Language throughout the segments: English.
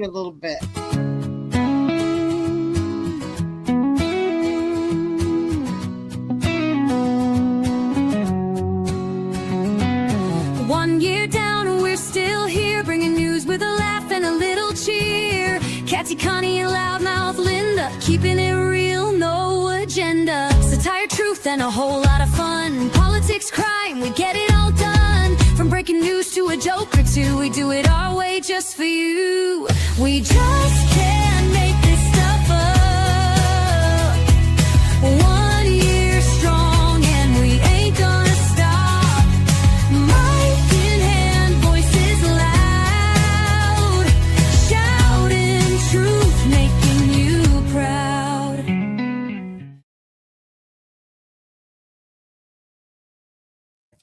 a little bit. One year down, we're still here, bringing news with a laugh and a little cheer. Katty Konnie and Loudmouth Linda, keeping it real, no agenda. Satire, truth, and a whole lot of fun. Politics, crime, we get it all done. From breaking news to a joke or two, we do it our way just for you. We just can't make this stuff up. 1 year strong and we ain't gonna stop. Mic in hand, voices loud, shouting truth, making you proud.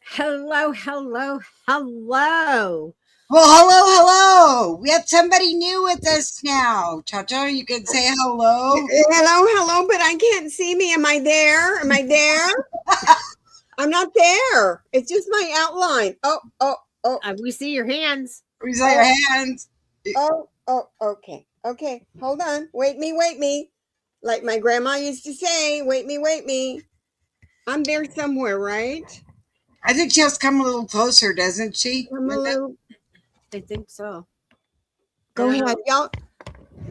Hello, hello, hello. Well, hello. We have somebody new with us now. ChaCha, you can say hello. Hello, but I can't see me. Am I there? I'm not there. It's just my outline. Oh. We see your hands. We saw your hands. Okay. Hold on. Wait me. Like my grandma used to say, wait me. I'm there somewhere, right? I think she has to come a little closer, doesn't she? I think so. Go ahead, y'all.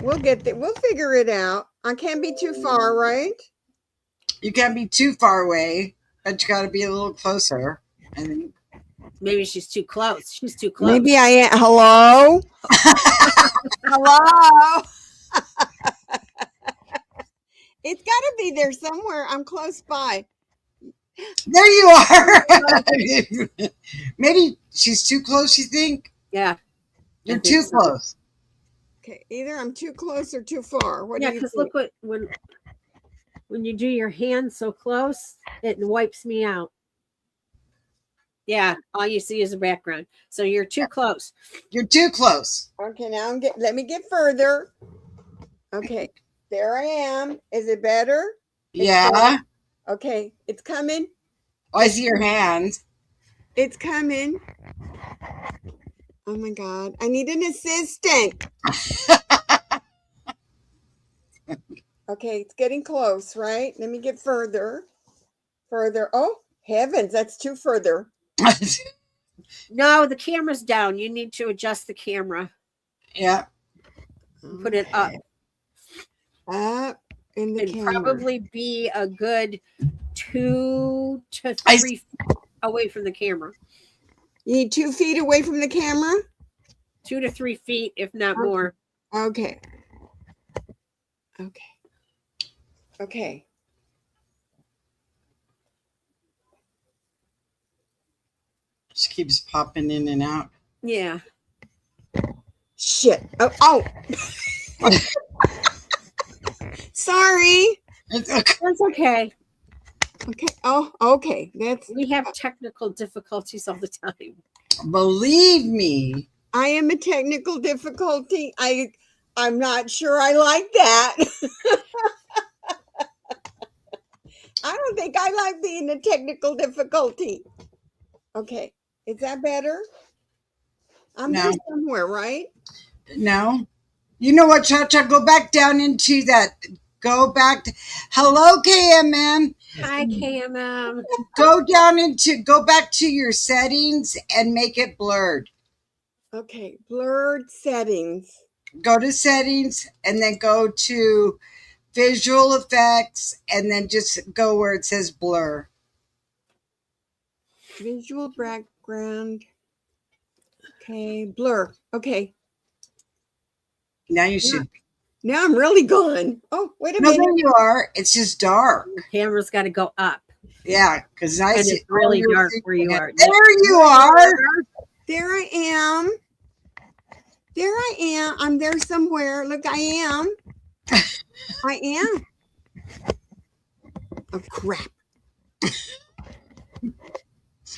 We'll get there. We'll figure it out. I can't be too far, right? You can't be too far away, but you got to be a little closer. I think. Maybe she's too close. She's too close. Maybe I am. Hello? Hello? It's got to be there somewhere. I'm close by. There you are. Maybe she's too close, you think? Yeah. You're too close. Okay, either I'm too close or too far. What do you because think? look when you do your hands so close, it wipes me out. Yeah, all you see is the background. So you're too close. You're too close. Okay, now let me get further. Okay, there I am. Is it better? Yeah. Okay, it's coming. Oh, I see your hands. It's coming. Oh my God, I need an assistant. Okay, it's getting close, right? Let me get further. Oh, heavens, that's too further. No, the camera's down. You need to adjust the camera. Yeah. Put it up. Up in the camera. Probably be a good 2 to 3 feet away from the camera. You need 2 feet away from the camera? 2 to 3 feet, if not more. Okay. She keeps popping in and out. Yeah. Shit. Oh. Sorry. It's okay. That's okay. Okay. Oh, okay. We have technical difficulties all the time. Believe me. I am a technical difficulty. I'm not sure I like that. I don't think I like being a technical difficulty. Okay. Is that better? I'm there somewhere, right? No. You know what, ChaCha? Go back down into that. Go back. Hello, KMM. Hi, KMM. Go back to your settings and make it blurred. Okay. Blurred settings. Go to settings and then go to visual effects and then just go where it says blur. Visual background. Okay. Blur. Okay. Now you should. Now I'm really gone. Oh, wait a minute. No, there you are. It's just dark. The camera's got to go up. Yeah, because I see it's really dark where you are. There you are. There I am. I'm there somewhere. Look, I am. Oh, crap.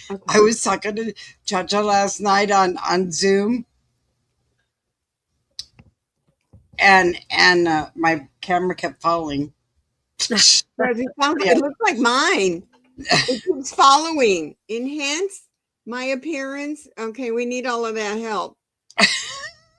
Okay. I was talking to ChaCha last night on Zoom, and my camera kept falling. It looks like mine. It keeps following. Enhance my appearance. Okay, we need all of that help.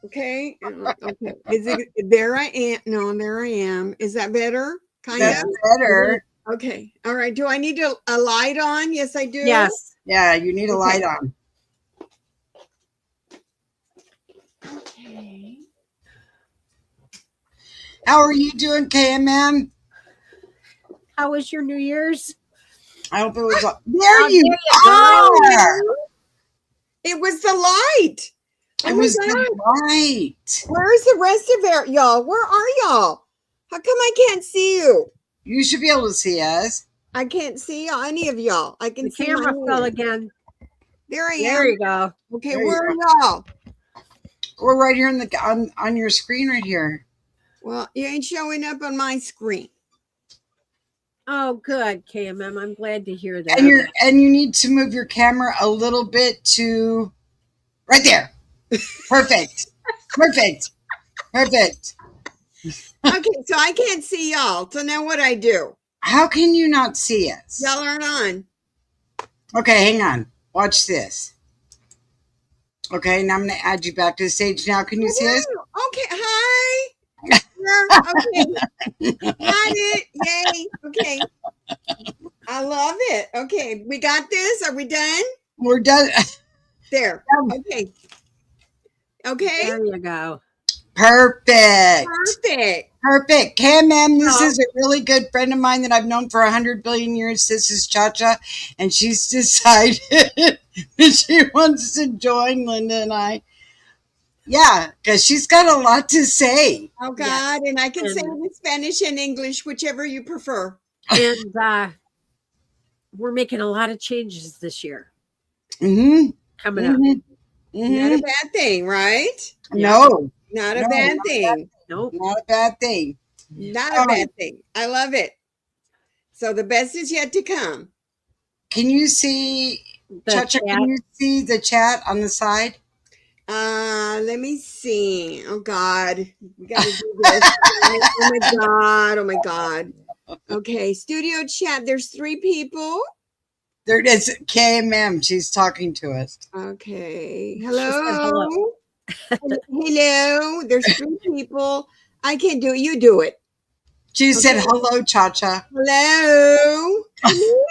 Okay. Okay. Is it there? I am. No, there I am. Is that better? Kind That's of. better. Okay. All right. Do I need a light on? Yes, I do. Yes. Yeah, you need a Okay. light on. Okay. How are you doing, KMM? How was your New Year's? I hope it was. There Oh, you there you go. are. It was the light. Oh It my was God. the light. Where's the rest of it, y'all? Where are y'all? How come I can't see you? You should be able to see us. I can't see any of y'all. I can The see camera my fell hand. again. There I There am. you go. Okay, There you where are go. y'all? We're right here in the on your screen right here. Well, you ain't showing up on my screen. Oh, good, KMM. I'm glad to hear that. And you need to move your camera a little bit to right there. Perfect. Perfect. Perfect. Okay, so I can't see y'all. So now what I do? How can you not see us? Y'all aren't on. Okay, hang on. Watch this. Okay, now I'm going to add you back to the stage. Now, can you see us? Okay, hi. Okay, got it. Yay. Okay. I love it. Okay, we got this. Are we done? We're done. There. Okay. Okay. There you go. Perfect. Perfect. Perfect. KMM, this Oh. is a really good friend of mine that I've known for 100 billion years. This is ChaCha, and she's decided that she wants to join Linda and I. Yeah, because she's got a lot to say. Oh God, and I can say it And- in Spanish and English, whichever you prefer. And we're making a lot of changes this year Mm-hmm. coming up. Mm-hmm. Not a bad thing, right? No, Not a No, bad not thing. Nope. not a bad thing. Not a bad thing. I love it. So the best is yet to come. Can you see, The ChaCha, chat. can you see the chat on the side? Let me see. Oh God, we got to do this. Oh my God. Oh my God. Okay, studio chat. There's 3 people. There it is. KMM. She's talking to us. Okay. said hello. Hello. Hello. There's 3 people. I can't do it. You do it. She said, Okay. "Hello, ChaCha." Hello. Hello.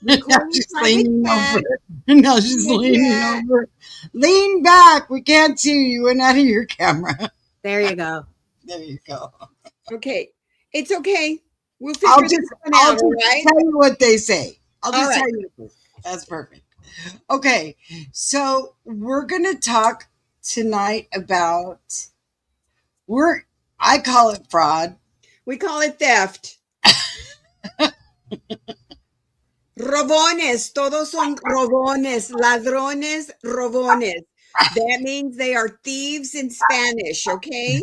Now Recording she's private leaning chat. over. Now she's Private leaning chat. over. Lean back. We can't see you. You went out of your camera. There you go. There you go. Okay. It's okay. We'll I'll figure just, this one I'll out, just all right? tell you what they say. I'll just All right. tell you. That's perfect. Okay. So we're going to talk tonight about, I call it fraud. We call it theft. Robones. Todos son robones. Ladrones, robones. That means they are thieves in Spanish, okay?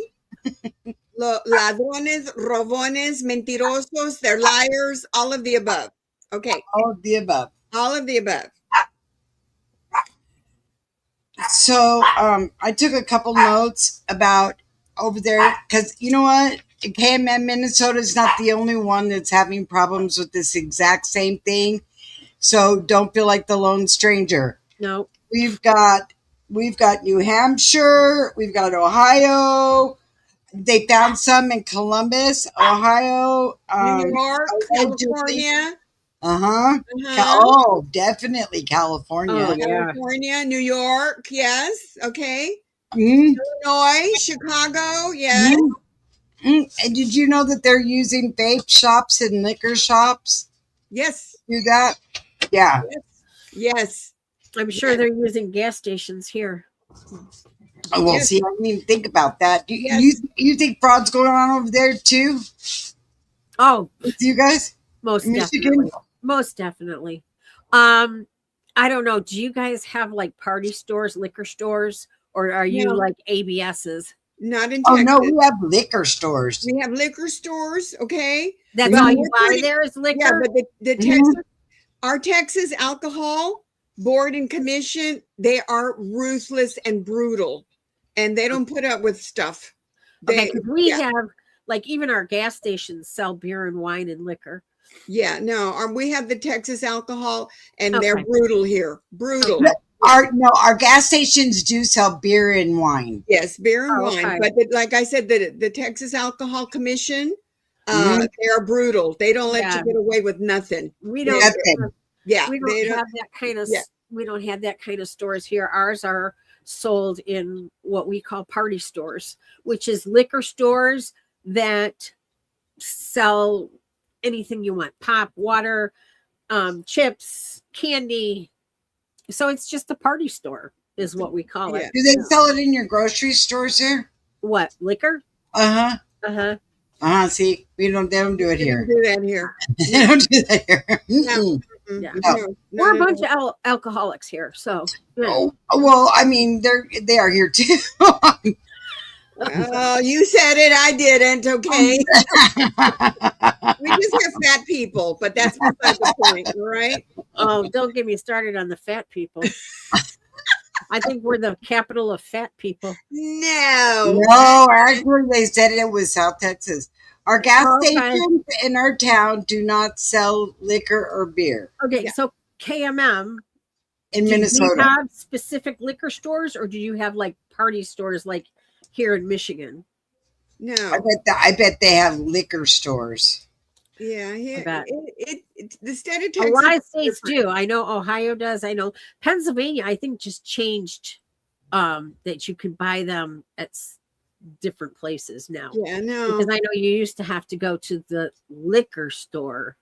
Ladrones, robones, mentirosos, they're liars, all of the above. Okay, All of the above. all of the above. So I took a couple notes about over there because you know what? KMM Minnesota is not the only one that's having problems with this exact same thing. So don't feel like the lone stranger. No. We've got New Hampshire, we've got Ohio. They found some in Columbus, Ohio. New York, allegedly. California. Uh-huh. Uh-huh. Oh, definitely California. Oh, yeah. California, New York, yes. Okay. Mhm. Illinois, Chicago, yes. And did you know that they're using vape shops and liquor shops Yes. to do that? Yeah. Yes. I'm sure they're using gas stations here. Oh, well, Yes. see, I didn't even think about that. Do Yes. you think fraud's going on over there too? Oh, With you guys? most Michigan? definitely. Most definitely. I don't know. Do you guys have like party stores, liquor stores, or are you No. like ABSs? Not in Oh, Texas. no, we have liquor stores. We have liquor stores, okay? That's Yeah. all you buy there is liquor? Yeah, but the Mhm. Texas, our Texas Alcohol Board and Commission, they are ruthless and brutal, and they don't put up with stuff. Okay, They, because we yeah, have like even our gas stations sell beer and wine and liquor. yeah, no, we have the Texas Alcohol, and they're Okay. brutal here, brutal. Okay. our gas stations do sell beer and wine. Yes, beer and Oh, wine. okay. But like I said, the Texas Alcohol Commission, Mhm. they are brutal. They don't let Yeah. you get away with nothing. We They- don't. That's it. yeah, We they don't don't. have that kind of. Yeah. We don't have that kind of stores here. Ours are sold in what we call party stores, which is liquor stores that sell anything you want: pop, water, chips, candy. So it's just a party store, is what we call it. Yeah. Do they sell it in your grocery stores there? What, liquor? Uh Uh-huh. huh. See, they don't do it They don't here. do that here. They don't do that here. Mm-mm. Yeah. No, We're a not at bunch of alcoholics here, so yeah. Oh, well, I mean, they are here too. Oh, you said it. I didn't. Okay. We just have fat people, but that's beside the point. All right. Oh, don't get me started on the fat people. I think we're the capital of fat people. No. No, actually, they said it was South Texas. Our gas Okay. stations in our town do not sell liquor or beer Okay, Yeah. so KMM, in do Minnesota. you have specific liquor stores, or do you have like party stores like here in Michigan? No. I bet they have liquor stores. Yeah. Here, bet. the state of A Texas. lot of states different. do. I know Ohio does. I know Pennsylvania, I think, just changed that you can buy them at different places now. Yeah. No. Because I know you used to have to go to the liquor store.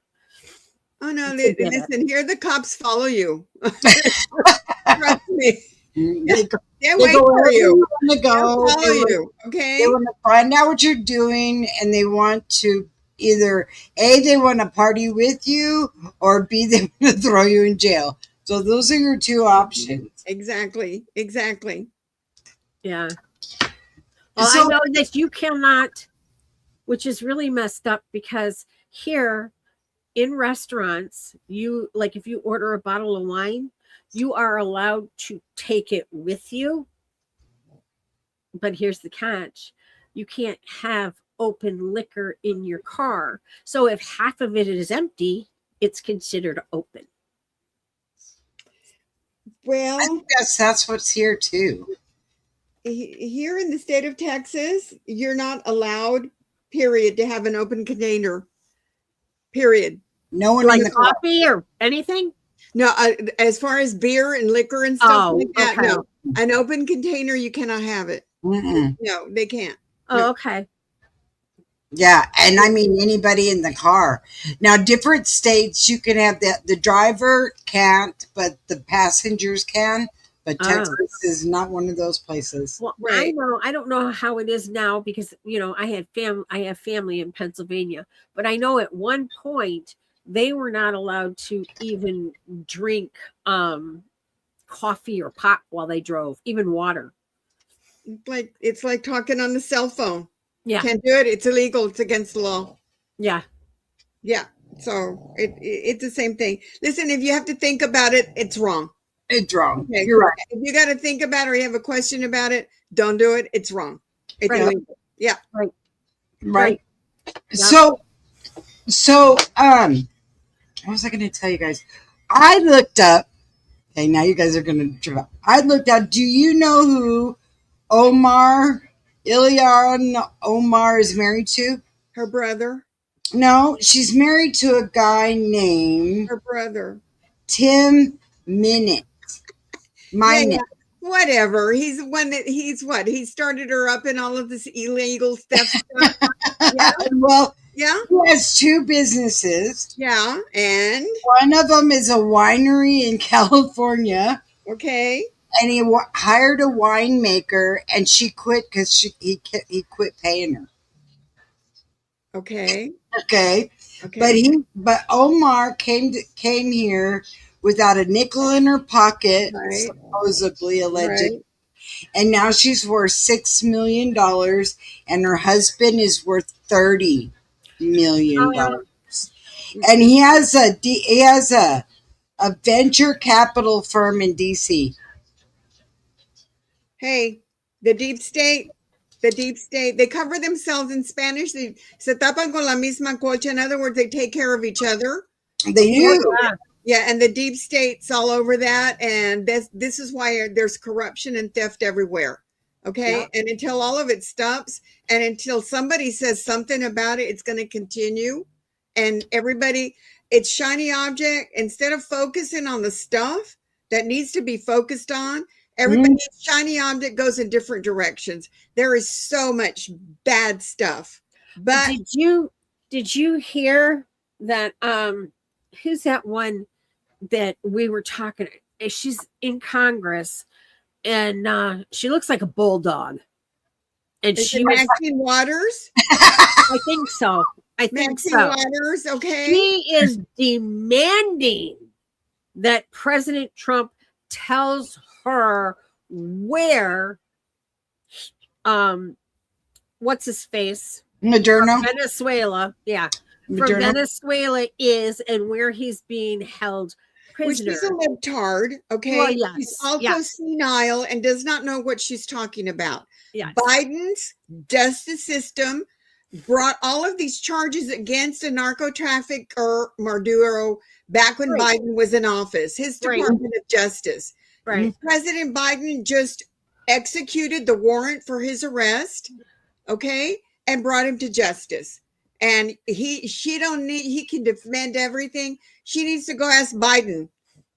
Oh no. to get it. Listen. Here, the cops follow you. Trust me. They go They wait for wherever you. you want to They'll go. follow you. Okay. They want to find out what you're doing, and they want to either A, they want to party with you, or B, they want to throw you in jail. So those are your two options. Exactly. Exactly. Yeah. Well, So- I know that you cannot, which is really messed up, because here in restaurants, you, like, if you order a bottle of wine, you are allowed to take it with you. But here's the catch: you can't have open liquor in your car. So if half of it is empty, it's considered open. Well, I think that's what's here too. here in the state of Texas, you're not allowed, period, to have an open container. Period. No one Like in the car. coffee or anything? No, as far as beer and liquor and stuff Oh, like that, okay. no. An open container, you cannot have it. Mm-mm. No, they can't. Oh, No. okay. Yeah, and I mean anybody in the car. Now, different states you can have that. The driver can't, but the passengers can. But Oh. Texas is not one of those places. Well, Right. I don't know how it is now, because I have family in Pennsylvania, but I know at one point they were not allowed to even drink coffee or pop while they drove, even water. It's like talking on the cell phone. Yeah. Can't do it. It's illegal. It's against the law. Yeah. Yeah. So it's the same thing. Listen, if you have to think about it, it's wrong. It's wrong. Okay. You're right. If you got to think about it or you have a question about it, don't do it. It's wrong. It's Right. illegal. Yeah. Right. Yeah. So, what was I going to tell you guys? I looked up. Okay, now you guys are going to trip up. I looked up. Do you know who Ilhan Omar is married to? Her brother. No, she's married to a guy named Her brother. Tim Minute. Yeah, whatever. He's one that he started her up in all of this illegal stuff. Yeah. Well, Yeah. he has two businesses. Yeah. And One of them is a winery in California, okay. and he hired a winemaker, and she quit because he quit paying her. Okay. Okay, Okay. but Omar came here without a nickel in her pocket, Right. supposedly alleged, Right. and now she's worth $6 million, and her husband is worth $30 million. And he has a venture capital firm in DC. Hey, the deep state, they cover themselves in Spanish. Se tapan con la misma colcha. In other words, they take care of each other. They do. Yeah. Yeah, and the deep state's all over that, and this is why there's corruption and theft everywhere. Okay, Yeah. and until all of it stops, and until somebody says something about it, it's going to continue. And everybody, it's shiny object. Instead of focusing on the stuff that needs to be focused on, everybody's shiny object goes in different directions. There is so much bad stuff. But did you hear that? Who's that one that we were talking? She's in Congress, and she looks like a bulldog. And is she it was, Maxine Waters? I think so. I think Maxine so. Waters, okay. She is demanding that President Trump tells her where, what's his face? Moderna. Venezuela. Yeah. From Moderna. Venezuela is and where he's being held prisoner. Which is a libtard, okay? Well, yes, She's also yes. senile and does not know what she's talking about. Yes. Biden's justice system brought all of these charges against a narco trafficker, Maduro, back when Right. Biden was in office, his Right. Department of Justice. Right. President Biden just executed the warrant for his arrest, okay, and brought him to justice. And he can defend everything. She needs to go ask Biden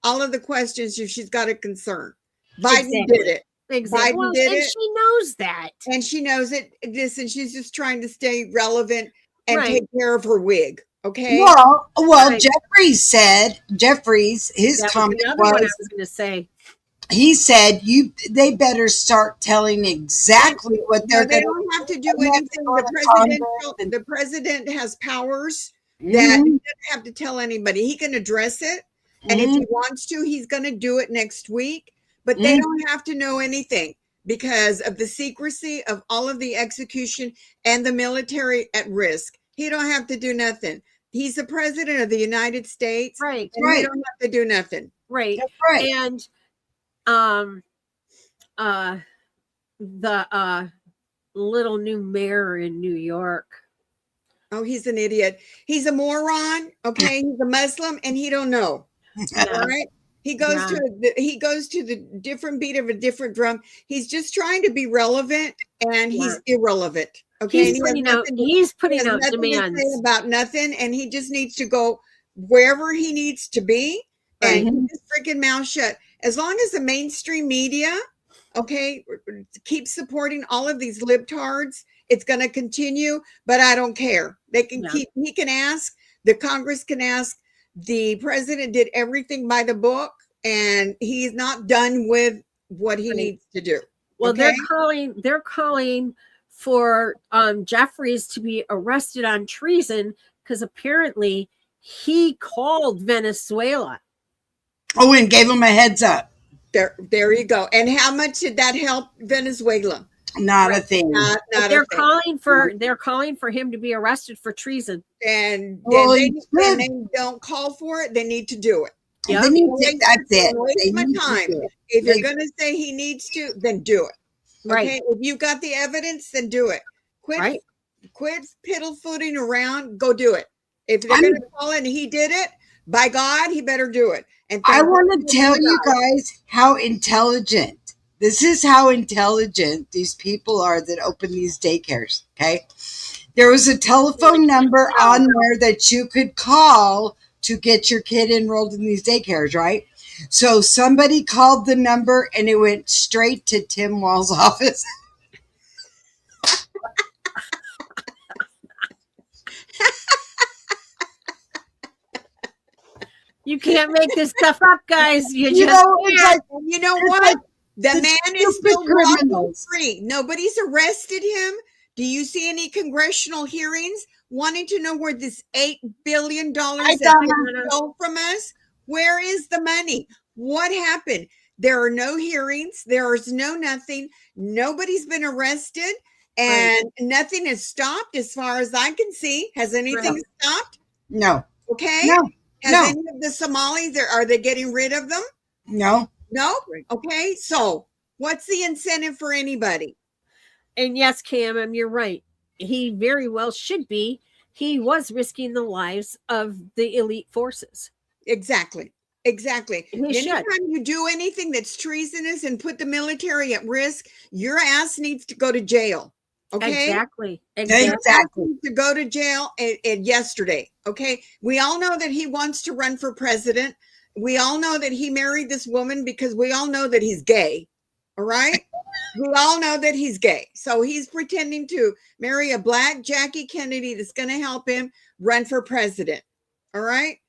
all of the questions if she's got a concern. Biden Exactly. did it. Exactly. Biden Well, did and it. she knows that. And she knows it. Listen, she's just trying to stay relevant and Right. take care of her wig. Okay. Well, Right. Jeffries, his That was comment another one I was, was going to say. he said, they better start telling exactly what No, they're they going don't have to do and then anything. go to Congress The president has powers to. that he doesn't have to tell anybody. He can address it. And if Mhm. he wants to, he's going to do it next week. But they don't have to know anything because of the secrecy of all of the execution and the military at risk. He don't have to do nothing. He's the president of the United States. Right. And he Right. don't have to do nothing. Right. That's right. And the little new mayor in New York. Oh, he's an idiot. He's a moron. Okay. He's a Muslim and he don't know. All right. He goes to the different beat of a different drum. He's just trying to be relevant and he's irrelevant. Okay. He's putting out nothing demands to say about nothing, and he just needs to go wherever he needs to be and keep his freaking mouth shut. As long as the mainstream media, okay, keep supporting all of these libtards, it's going to continue. But I don't care. They can keep. He can ask. The Congress can ask. The president did everything by the book, and he's not done with what he needs to do. Well, okay? they're calling for Jeffries to be arrested on treason because apparently he called Venezuela. Oh, and gave him a heads up. There you go. And how much did that help Venezuela? Not a thing. Not They're a thing. calling for him to be arrested for treason. And Well, they don't call for it. They need to do it. Yeah. They need to, that's it. Don't waste They my need to time. do it. If you're going to say he needs to, then do it. Right. Okay. If you got the evidence, then do it. Quit piddle-footing around. Go do it. If they're going to call it and he did it, by God, he better do it. And I want to tell you guys how intelligent. This is how intelligent these people are that open these daycares. Okay. There was a telephone number on there that you could call to get your kid enrolled in these daycares, right? So somebody called the number and it went straight to Tim Wall's office. You can't make this stuff up, guys. You You just know, can't. you know what? The the man is stupid still walking criminals. free. Nobody's arrested him. Do you see any congressional hearings wanting to know where this $8 billion go from us? Where is the money? What happened? There are no hearings. There is no nothing. Nobody's been arrested, and nothing has stopped as far as I can see. Has anything stopped? No. Okay. No. Has any of the Somalis, are they getting rid of them? No. No. Okay. So what's the incentive for anybody? And yes, Cam, you're right. He very well should be. He was risking the lives of the elite forces. Exactly. Exactly. He should. Anytime you do anything that's treasonous and put the military at risk, your ass needs to go to jail. Okay. Exactly. Exactly. To go to jail yesterday. Okay. We all know that he wants to run for president. We all know that he married this woman because we all know that he's gay. All right. We all know that he's gay. So he's pretending to marry a black Jackie Kennedy that's going to help him run for president. All right.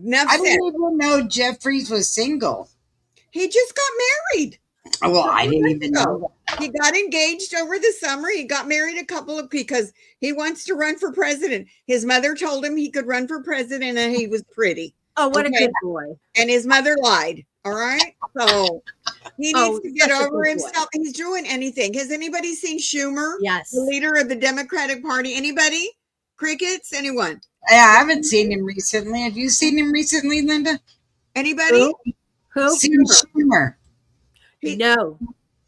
I didn't even know Jeffries was single. He just got married. Well, I didn't even know that. He got engaged over the summer. He got married because he wants to run for president. His mother told him he could run for president and he was pretty. Oh, what a good boy. And his mother lied. All right. So he needs to get over himself. He's doing anything. Has anybody seen Schumer? Yes. The leader of the Democratic Party. Anybody? Crickets? Anyone? Yeah, I haven't seen him recently. Have you seen him recently, Linda? Anybody? Who? Seen Schumer. No.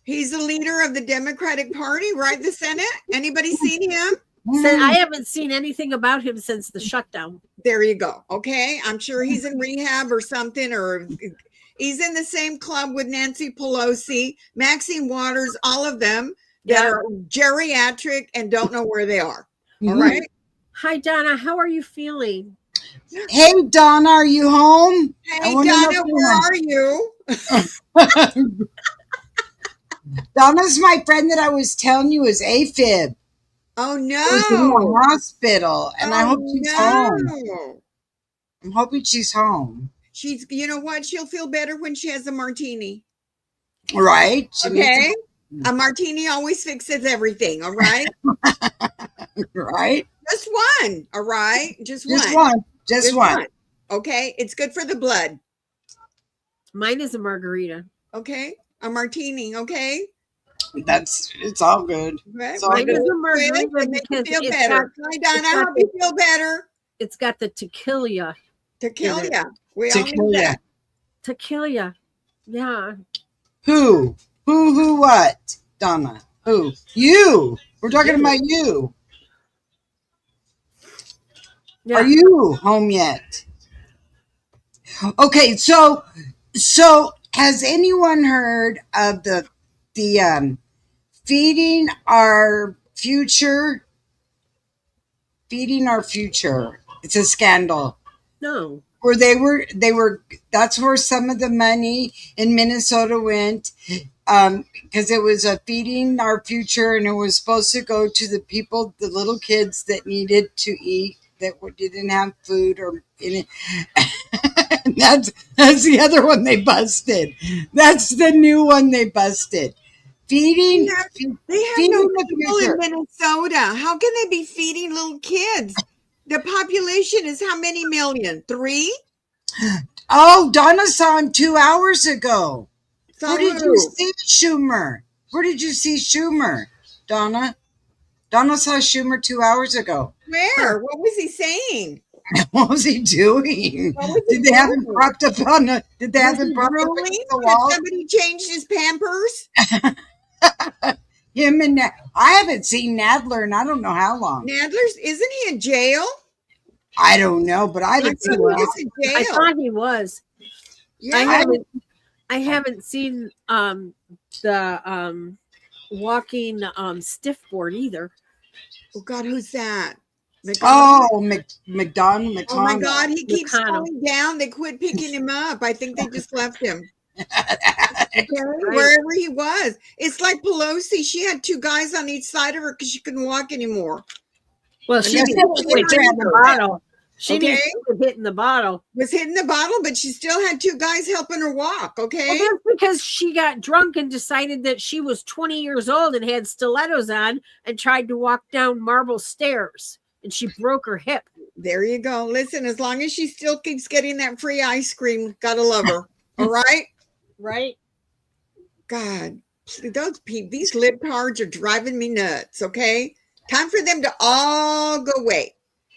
He's the leader of the Democratic Party, right? The Senate. Anybody seen him? I haven't seen anything about him since the shutdown. There you go. Okay. I'm sure he's in rehab or something, or he's in the same club with Nancy Pelosi, Maxine Waters, all of them that are geriatric and don't know where they are. All right. Hi, Donna. How are you feeling? Hey, Donna, are you home? Hey, Donna, where are you? Donna's my friend that I was telling you is AFib. Oh, no. She's in the hospital, and I hope she's home. I'm hoping she's home. She's, you know what? She'll feel better when she has a martini. Right? Okay. A martini always fixes everything. All right. Right? Just one. All right. Just one. Okay. It's good for the blood. Mine is a margarita. Okay. A martini. Okay. It's all good. It's all Mine good. is a margarita make you because feel better. Hi, Donna. I hope you feel better. It's got the tequila. Tequila. We To all kill need ya. that. Tequila. Yeah. Who? Who, what? Donna. Who? You. We're talking about you. Yeah. Are you home yet? Okay, so has anyone heard of the feeding our future? Feeding our future. It's a scandal. No. Where they were that's where some of the money in Minnesota went, because it was a feeding our future, and it was supposed to go to the people, the little kids that needed to eat, that didn't have food or in it. That's the other one they busted. That's the new one they busted. Feeding. They have feeding no the people future. in Minnesota. How can they be feeding little kids? The population is how many million? 3? Oh, Donna saw him 2 hours ago. So Where did you see Schumer? Where did you see Schumer, Donna? Donna saw Schumer 2 hours ago. Where? What was he saying? What was he doing? Did they have him propped up on the? Did they have him propped up against the wall? Had somebody changed his Pampers? Him and I haven't seen Nadler in I don't know how long. Nadler's, isn't he in jail? I don't know, but I haven't seen. I thought he was. Yeah. I haven't seen the walking stiff board either. Oh God, who's that? McDonald. Oh my God, he keeps McConnell. falling down. They quit picking him up. I think they just left him. Okay, Right. wherever he was. It's like Pelosi. She had 2 guys on each side of her because she couldn't walk anymore. Well, she And needs that's to what quit they're hitting the doing. bottle. She Okay. needs to quit hitting the bottle. Was hitting the bottle, but she still had 2 guys helping her walk. Okay. Well, that's because she got drunk and decided that she was 20 years old and had stilettos on and tried to walk down marble stairs, and she broke her hip. There you go. Listen, as long as she still keeps getting that free ice cream, gotta love her. All right. Right? God, these libtards are driving me nuts. Okay. Time for them to all go away.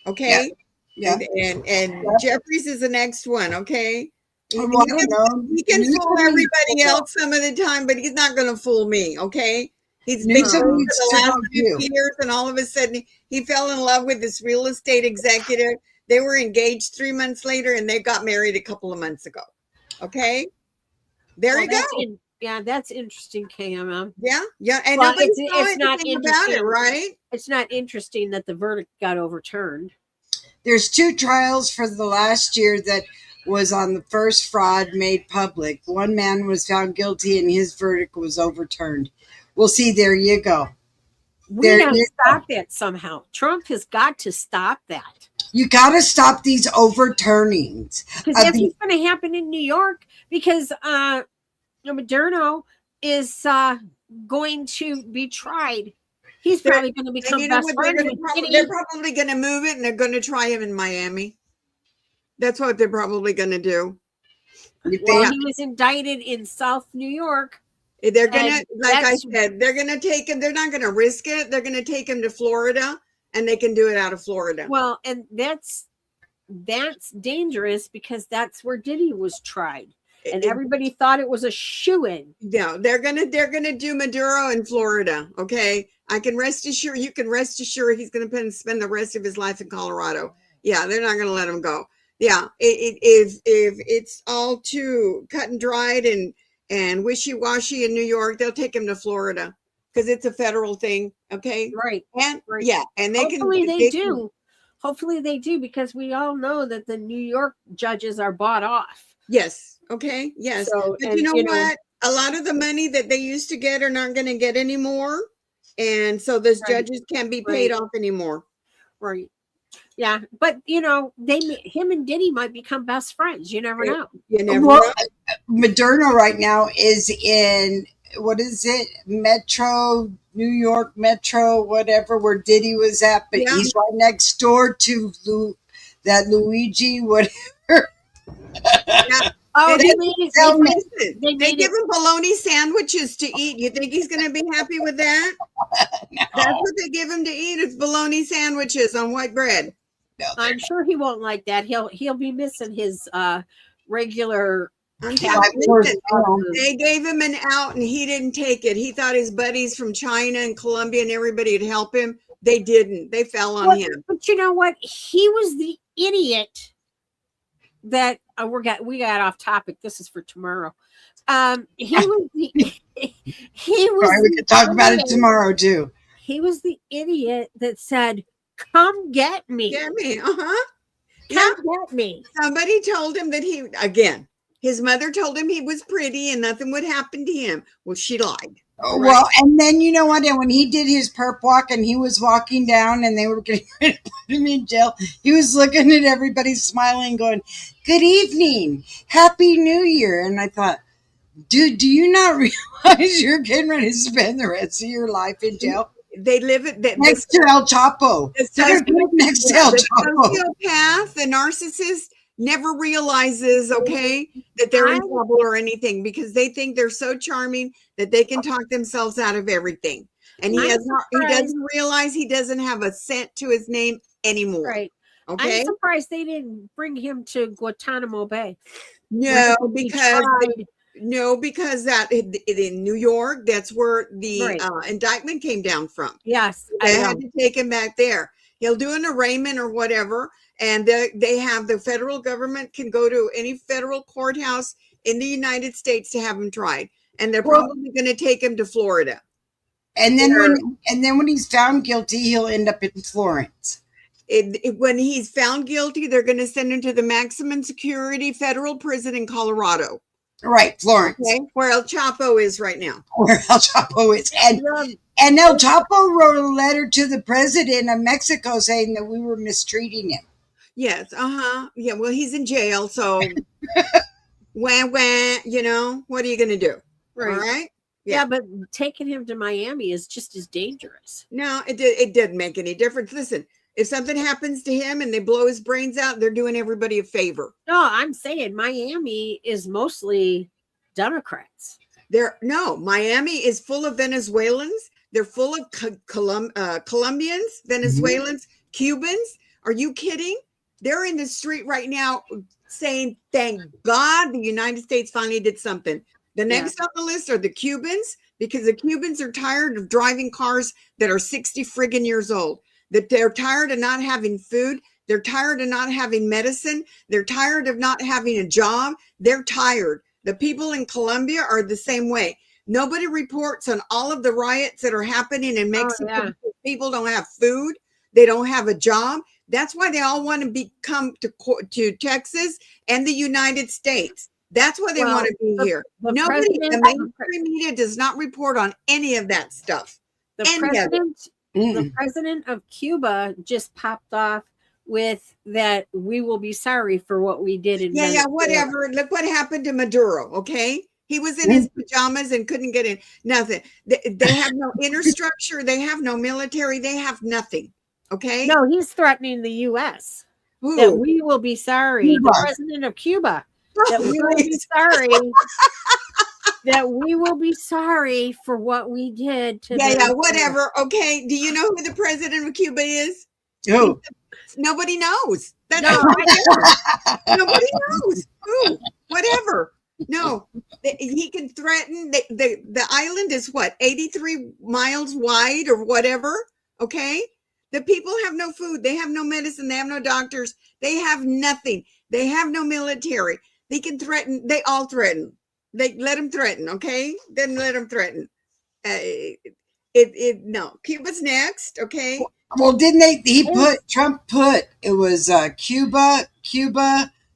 Okay. Yeah. And Jeffries is the next one. Okay. He Well, I don't know. can fool everybody else some of the time, but he's not going to fool me. Okay. He's been Newsom for needs the to last help you. 50 years, and all of a sudden he fell in love with this real estate executive They were engaged 3 months later, and they got married a couple of months ago. Okay, there you go. Yeah, that's interesting, KMM. Yeah, yeah, and Well, nobody saw it's not anything about it, interesting. right? It's not interesting that the verdict got overturned. There's 2 trials for the last year that was on the first fraud made public. One man was found guilty and his verdict was overturned. We'll see. There you go. We have to stop that somehow. Trump has got to stop that. You got to stop these overturnings. Because that's what's going to happen in New York, because Moderno is going to be tried. He's probably going to become best friends with Kitty. They're probably going to move it, and they're going to try him in Miami. That's what they're probably going to do. Well, he was indicted in South New York. They're going to, like I said, they're going to take him. They're not going to risk it. They're going to take him to Florida, and they can do it out of Florida. Well, and that's dangerous, because that's where Diddy was tried. And everybody thought it was a shoo-in. No, they're gonna do Maduro in Florida. Okay, I can rest assured. You can rest assured he's gonna spend the rest of his life in Colorado. Yeah, they're not gonna let him go. Yeah, if it's all too cut and dried and wishy-washy in New York, they'll take him to Florida because it's a federal thing. Okay, right? And right. Yeah, and hopefully they do. Hopefully they do, because we all know that the New York judges are bought off. Yes. Okay. Yes. So, but you know what? A lot of the money that they used to get are not going to get anymore. And so those judges can't be paid off anymore. Right. Yeah. But, him and Diddy might become best friends. You never know. You never know. Moderna right now is in, what is it? New York Metro, whatever, where Diddy was at. But he's right next door to that Luigi, whatever. Yeah. Oh, they give him bologna sandwiches to eat. You think he's going to be happy with that? No. That's what they give him to eat. It's bologna sandwiches on white bread. No, I'm sure he won't like that. He'll be missing his regular. They gave him an out, and he didn't take it. He thought his buddies from China and Colombia and everybody would help him. They didn't. They fell on him. But you know what? He was the idiot. That we got off topic. This is for tomorrow. He was we could talk about it tomorrow too. He was the idiot that said, "Come get me, get me." Come get me. Somebody told him that his mother told him he was pretty and nothing would happen to him. Well, she lied. Oh, right? Well, and then you know what? And when he did his perp walk and he was walking down and they were getting ready to put him in jail, he was looking at everybody smiling, going, "Good evening, Happy New Year." And I thought, dude, do you not realize you're getting ready to spend the rest of your life in jail? They live next to El Chapo. Next to El Chapo. The sociopath, the narcissist, never realizes, that they're in trouble or anything, because they think they're so charming that they can talk themselves out of everything. And he doesn't realize he doesn't have a cent to his name anymore. Right. Okay. I'm surprised they didn't bring him to Guantanamo Bay. No, because that in New York, that's where the indictment came down from. Yes. They had to take him back there. He'll do an arraignment or whatever. And they have the federal government can go to any federal courthouse in the United States to have him tried. And they're probably going to take him to Florida. And then when he's found guilty, he'll end up in Florence. When he's found guilty, they're going to send him to the maximum security federal prison in Colorado. Right, Florence. Okay, where El Chapo is right now. Where El Chapo is. And El Chapo wrote a letter to the president of Mexico saying that we were mistreating him. Yes, yeah, well, he's in jail, so what are you going to do? Right. All right? Yeah, but taking him to Miami is just as dangerous. No, it didn't make any difference. Listen, if something happens to him and they blow his brains out, they're doing everybody a favor. No, I'm saying Miami is mostly Democrats. Miami is full of Venezuelans. They're full of Colombians, Venezuelans, Cubans. Are you kidding? They're in the street right now saying, "Thank God the United States finally did something." The next on the list are the Cubans, because the Cubans are tired of driving cars that are 60 friggin' years old. That they're tired of not having food. They're tired of not having medicine. They're tired of not having a job. They're tired. The people in Colombia are the same way. Nobody reports on all of the riots that are happening in Mexico. yeah. Because people don't have food. They don't have a job. That's why they all want to come to Texas and the United States. That's why they want to be here. The mainstream media does not report on any of that stuff. The president of Cuba just popped off with that we will be sorry for what we did in Venezuela. Whatever. Look what happened to Maduro, okay? He was in his pajamas and couldn't get in. Nothing. They have no inner structure. They have no military. They have nothing, okay? No, he's threatening the U.S. Who? That we will be sorry. Cuba. The president of Cuba. That we will be sorry. That we will be sorry for what we did to whatever. Okay. Do you know who the president of Cuba is? Who? Nobody knows. Nobody knows. Who? Whatever. No. He can threaten. The island is what? 83 miles wide or whatever. Okay. The people have no food. They have no medicine. They have no doctors. They have nothing. They have no military. They can threaten. They all threaten. They let them threaten, okay? Then let them threaten. No. Cuba's next, okay? Well, didn't Trump put it was Cuba,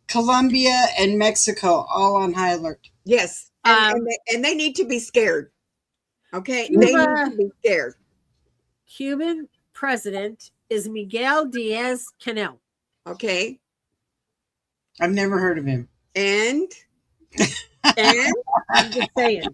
Colombia, and Mexico all on high alert. Yes, and they need to be scared. Okay, they need to be scared. Cuban president is Miguel Diaz-Canel. Okay, I've never heard of him. And I'm just saying.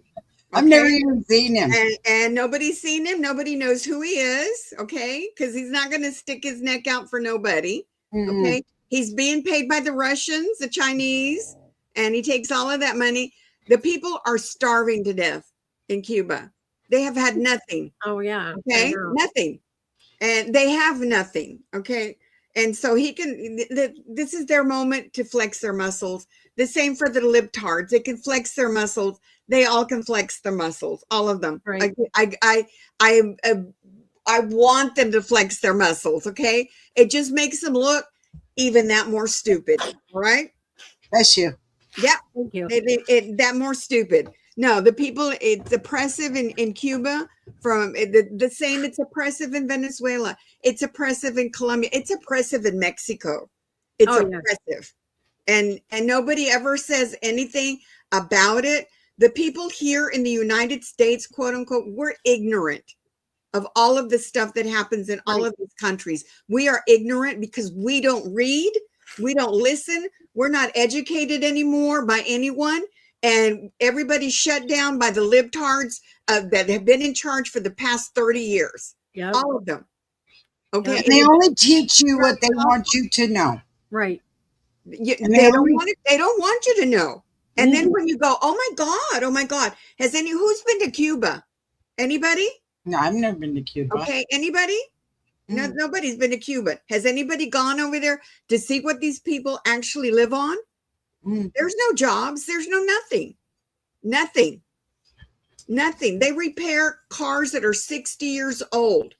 I've never even seen him. And nobody's seen him. Nobody knows who he is. Okay. Because he's not going to stick his neck out for nobody. Mm-hmm. Okay. He's being paid by the Russians, the Chinese, and he takes all of that money. The people are starving to death in Cuba. They have had nothing. Oh, yeah. Okay. Nothing. And they have nothing. Okay. And so this is their moment to flex their muscles. The same for the libtards. They can flex their muscles. They all can flex their muscles, all of them. Right. I want them to flex their muscles, okay? It just makes them look even that more stupid, right? Bless you. Yeah. Thank you. That more stupid. No, the people, it's oppressive in Cuba from the same. It's oppressive in Venezuela. It's oppressive in Colombia. It's oppressive in Mexico. It's oppressive. And nobody ever says anything about it. The people here in the United States, quote unquote, we're ignorant of all of the stuff that happens in all of these countries. We are ignorant because we don't read. We don't listen. We're not educated anymore by anyone. And everybody's shut down by the libtards that have been in charge for the past 30 years. Yep. All of them. Okay. And they only teach you what they want you to know. Right. They don't want you to know. And then when you go, oh my God, who's been to Cuba? Anybody? No, I've never been to Cuba. Okay. Anybody? No, nobody's been to Cuba. Has anybody gone over there to see what these people actually live on? There's no jobs. There's no nothing. Nothing. They repair cars that are 60 years old.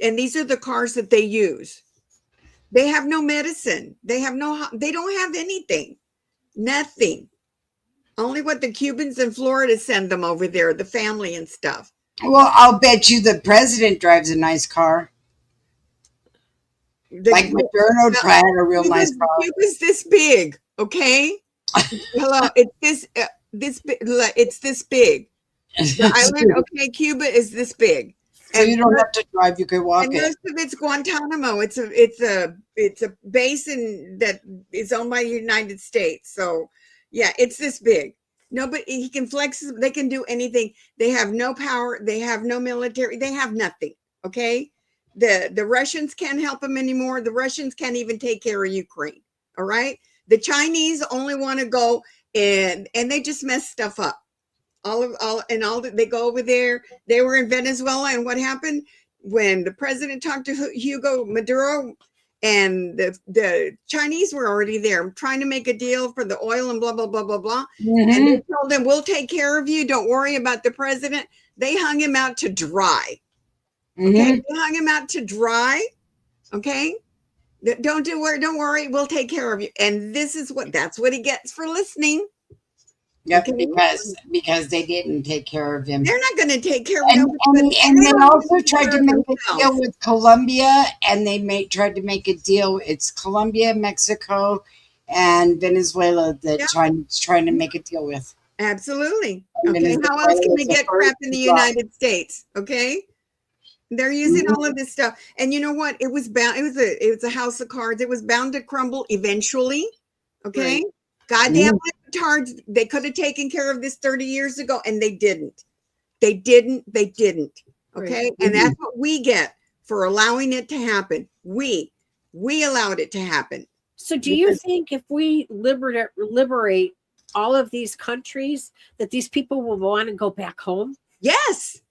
And these are the cars that they use. They have no medicine. They don't have anything. Nothing. Only what the Cubans in Florida send them over there, the family and stuff. Well, I'll bet you the president drives a nice car. Like Moderno had a real nice car. Cuba's this big, okay? Hello, it's this big. The island, okay, Cuba is this big. So you don't have to drive; you can walk. And most of it's Guantanamo. It's a basin that is owned by the United States. So, yeah, it's this big. Nobody, he can flex. They can do anything. They have no power. They have no military. They have nothing. Okay, the Russians can't help them anymore. The Russians can't even take care of Ukraine. All right, the Chinese only want to go and they just mess stuff up. They go over there. They were in Venezuela, and what happened when the president talked to Hugo Maduro, and the Chinese were already there trying to make a deal for the oil and blah blah blah blah blah. And they told him, "We'll take care of you. Don't worry about the president." They hung him out to dry. Okay, they hung him out to dry. Okay, Don't worry, we'll take care of you. And that's what he gets for listening. Yep, okay? because they didn't take care of him. They're not going to take care of him. And they also tried to make themselves. a deal with Colombia, and they tried to make a deal. It's Colombia, Mexico, and Venezuela that China's trying to make a deal with. Absolutely. Okay, how else can we get crap in the United States? Okay, they're using all of this stuff, and you know what? It was a house of cards. It was bound to crumble eventually. Okay, goddamn tards. They could have taken care of this 30 years ago, and they didn't. They didn't. Okay, and that's what we get for allowing it to happen. We allowed it to happen. So, do you think if we liberate all of these countries, that these people will want to go back home? Yes.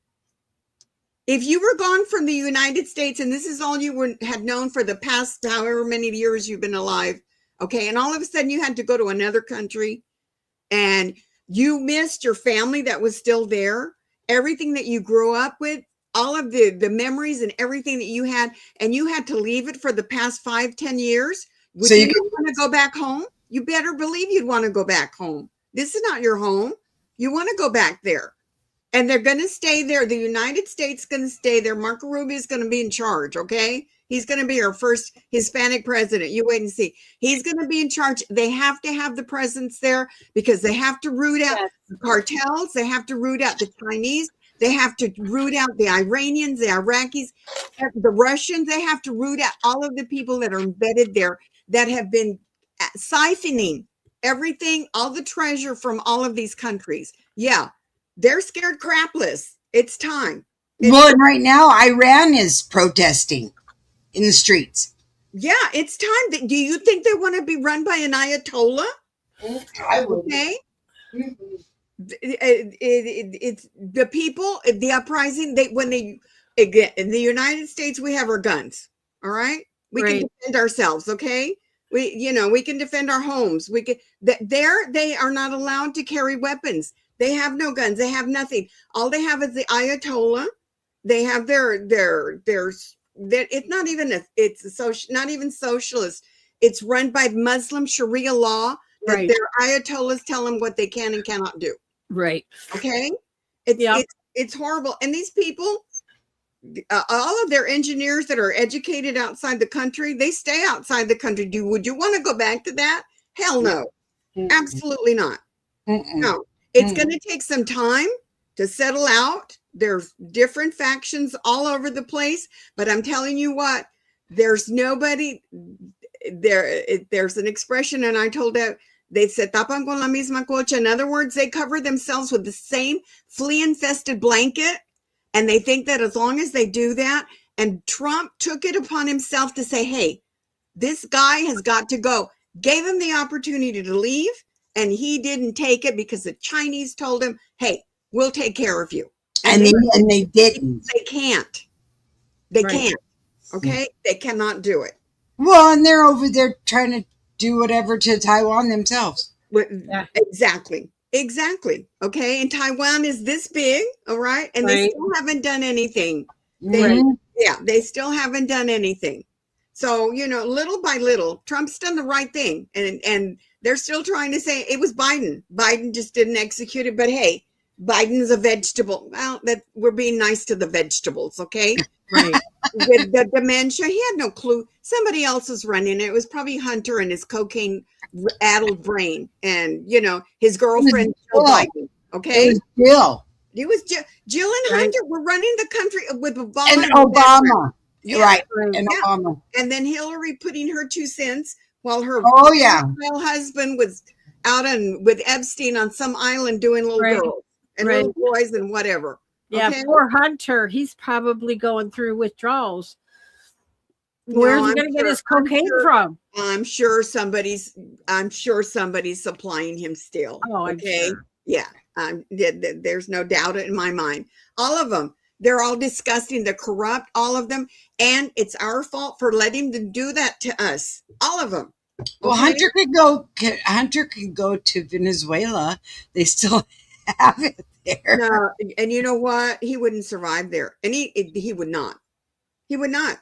If you were gone from the United States, and this is all you had known for the past however many years you've been alive, okay, and all of a sudden you had to go to another country, and you missed your family that was still there, everything that you grew up with, all of the memories and everything that you had, and you had to leave it for the past 5-10 years. Would you want to go back home? You better believe you'd want to go back home. This is not your home. You want to go back there. And they're going to stay there. The United States is going to stay there. Marco Rubio is going to be in charge, okay? He's going to be our first Hispanic president. You wait and see. He's going to be in charge. They have to have the presence there because they have to root out the cartels. They have to root out the Chinese. They have to root out the Iranians, the Iraqis, the Russians. They have to root out all of the people that are embedded there that have been siphoning everything, all the treasure from all of these countries. Yeah, they're scared crapless. It's time. Well, and right now, Iran is protesting in the streets. Yeah, it's time. Do you think they want to be run by an Ayatollah? I would. Okay. It's the people, the uprising. Again, in the United States, we have our guns. All right, we can defend ourselves. Okay. We can defend our homes. They are not allowed to carry weapons. They have no guns. They have nothing. All they have is the Ayatollah. They have it's not even not even socialist. It's run by Muslim Sharia law that their Ayatollahs tell them what they can and cannot do. Right. Okay. It's horrible. And these people, all of their engineers that are educated outside the country, they stay outside the country. Would you want to go back to that? Hell no. Absolutely not. No. It's going to take some time to settle out. There's different factions all over the place, but I'm telling you what, there's nobody there. There's an expression, and I told that they se tapan con la misma colcha. In other words, they cover themselves with the same flea-infested blanket. And they think that as long as they do that, and Trump took it upon himself to say, hey, this guy has got to go, gave him the opportunity to leave, and he didn't take it because the Chinese told him, hey, we'll take care of you. And they didn't. They can't. They can't. Okay? They cannot do it. Well, and they're over there trying to do whatever to Taiwan themselves. Exactly. Okay. And Taiwan is this big. All right. And they still haven't done anything. They still haven't done anything. So, little by little, Trump's done the right thing. And they're still trying to say it was Biden. Biden just didn't execute it. But hey, Biden's a vegetable. Well, we're being nice to the vegetables. Okay. Right. With the dementia, he had no clue. Somebody else was running it. It was probably Hunter and his cocaine-addled brain, and his girlfriend Jill Biden. Okay, it was Jill. It was Jill and Hunter were running the country with Obama. And Obama, and Obama, and then Hillary putting her 2 cents while her husband was out with Epstein on some island doing little girls and little boys and whatever. Yeah, poor Hunter. He's probably going through withdrawals. Where's he going to get his cocaine from? I'm sure somebody's supplying him still. Oh, okay. Sure. Yeah. There's no doubt in my mind. All of them. They're all disgusting. They're corrupt, all of them. And it's our fault for letting them do that to us. All of them. Okay? Well, Hunter could go to Venezuela. They still have it there. No, and you know what? He wouldn't survive there. And he would not. He would not.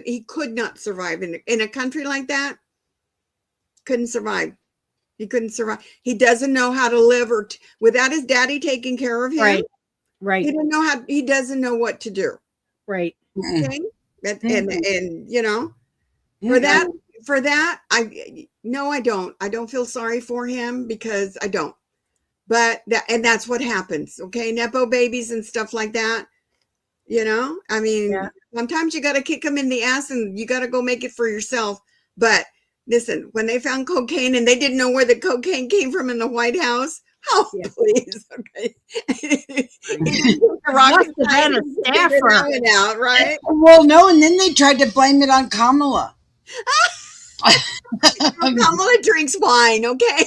He could not survive in a country like that. Couldn't survive. He couldn't survive. He doesn't know how to live without his daddy taking care of him. Right. He doesn't know what to do. Right. Okay. And you know, for that, I don't feel sorry for him, because I don't. But that's what happens. Okay. Nepo babies and stuff like that. You know, I mean, sometimes you got to kick them in the ass and you got to go make it for yourself. But listen, when they found cocaine and they didn't know where the cocaine came from in the White House, oh, please. Okay. Must have been a staffer. Out, right? Well, no, and then they tried to blame it on Kamala. Kamala drinks wine, okay?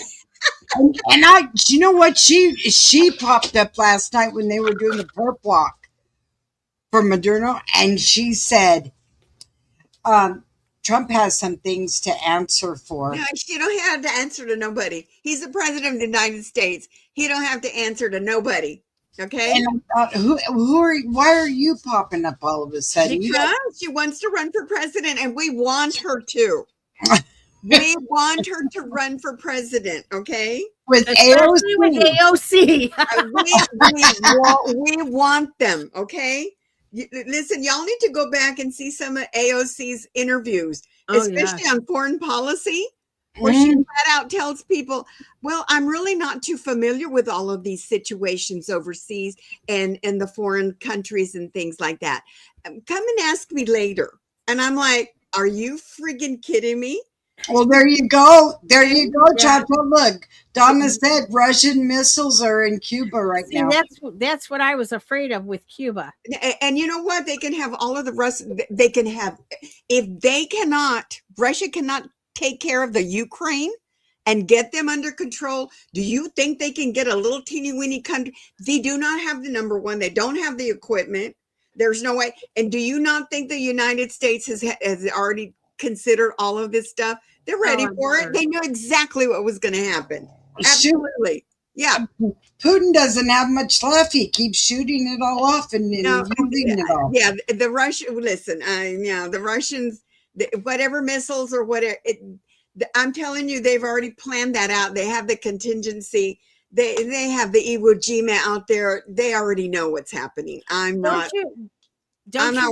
And you know what? She popped up last night when they were doing the perp walk for Moderna, and she said, Trump has some things to answer for. No, she don't have to answer to nobody. He's the president of the United States. He don't have to answer to nobody. Okay. And I thought, why are you popping up all of a sudden? Because she wants to run for president, and we want her to. We want her to run for president, okay? With AOC. With AOC. we want them, okay? Listen, y'all need to go back and see some of AOC's interviews, especially on foreign policy, where she flat out tells people, well, I'm really not too familiar with all of these situations overseas and the foreign countries and things like that. Come and ask me later. And I'm like, are you friggin' kidding me? Well, there you go. There you go, ChaCha. Look, Donna said Russian missiles are in Cuba right now. That's what I was afraid of with Cuba. And you know what? They can have all of the rest. They can have, Russia cannot take care of the Ukraine and get them under control. Do you think they can get a little teeny weeny country? They do not have the number one. They don't have the equipment. There's no way. And do you not think the United States has already considered all of this stuff? They're ready for it. They know exactly what was going to happen. Absolutely. Yeah. Putin doesn't have much left. He keeps shooting it all off and using it all. Yeah. The Russians, whatever missiles or whatever, I'm telling you, they've already planned that out. They have the contingency. They have the Iwo Jima out there. They already know what's happening. I'm not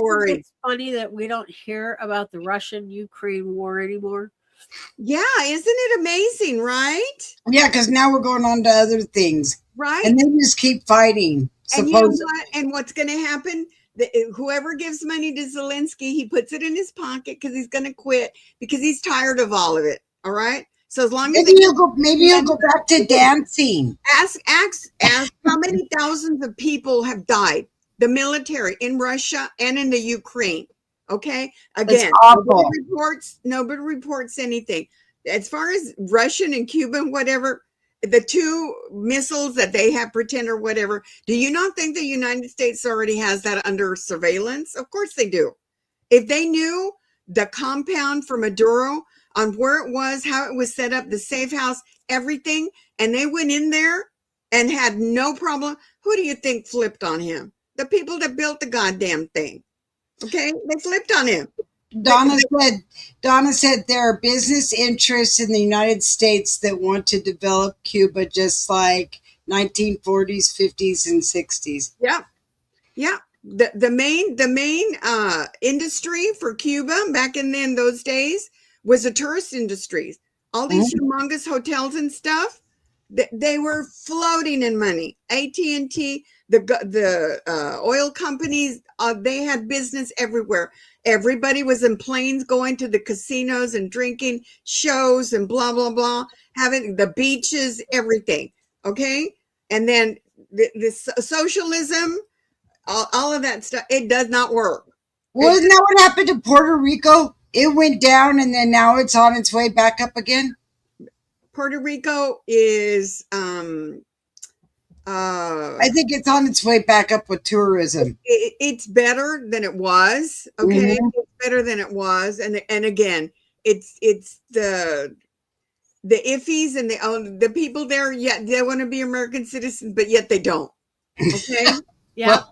worried. It's funny that we don't hear about the Russian-Ukraine war anymore. Yeah, isn't it amazing, right? Yeah, because now we're going on to other things. Right. And they just keep fighting. And you know what? And what's going to happen? Whoever gives money to Zelensky, he puts it in his pocket because he's going to quit because he's tired of all of it. All right? So as long as maybe he'll go back to dancing. Ask how many thousands of people have died, the military in Russia and in the Ukraine. Okay. Again, nobody reports anything. As far as Russian and Cuban, whatever, the two missiles that they have pretend or whatever, do you not think the United States already has that under surveillance? Of course they do. If they knew the compound for Maduro on where it was, how it was set up, the safe house, everything, and they went in there and had no problem, who do you think flipped on him? The people that built the goddamn thing. Okay, they flipped on him. Donna said there are business interests in the United States that want to develop Cuba just like 1940s, 50s, and 60s. Yeah. Yeah. The main industry for Cuba back in those days was the tourist industries. All these humongous hotels and stuff, they were floating in money. AT&T, the oil companies, they had business everywhere. Everybody was in planes going to the casinos and drinking, shows and blah, blah, blah, having the beaches, everything. Okay. And then this socialism, all of that stuff, it does not work. Well, isn't that what happened to Puerto Rico? It went down and then now it's on its way back up again. Puerto Rico is I think it's on its way back up with tourism. It's better than it was. Okay. It's better than it was. And again, it's the iffies and the people there, yet they want to be American citizens, but yet they don't. Okay. Yeah.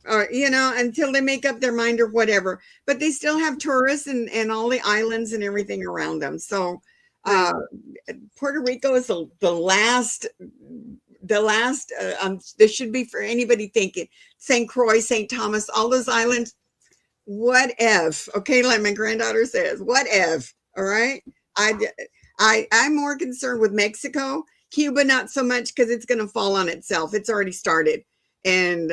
or until they make up their mind or whatever. But they still have tourists and all the islands and everything around them. So Puerto Rico is the last. This should be for anybody thinking St. Croix, St. Thomas, all those islands. What if? Okay, like my granddaughter says, what if? All right. I'm more concerned with Mexico. Cuba, not so much, because it's going to fall on itself. It's already started. And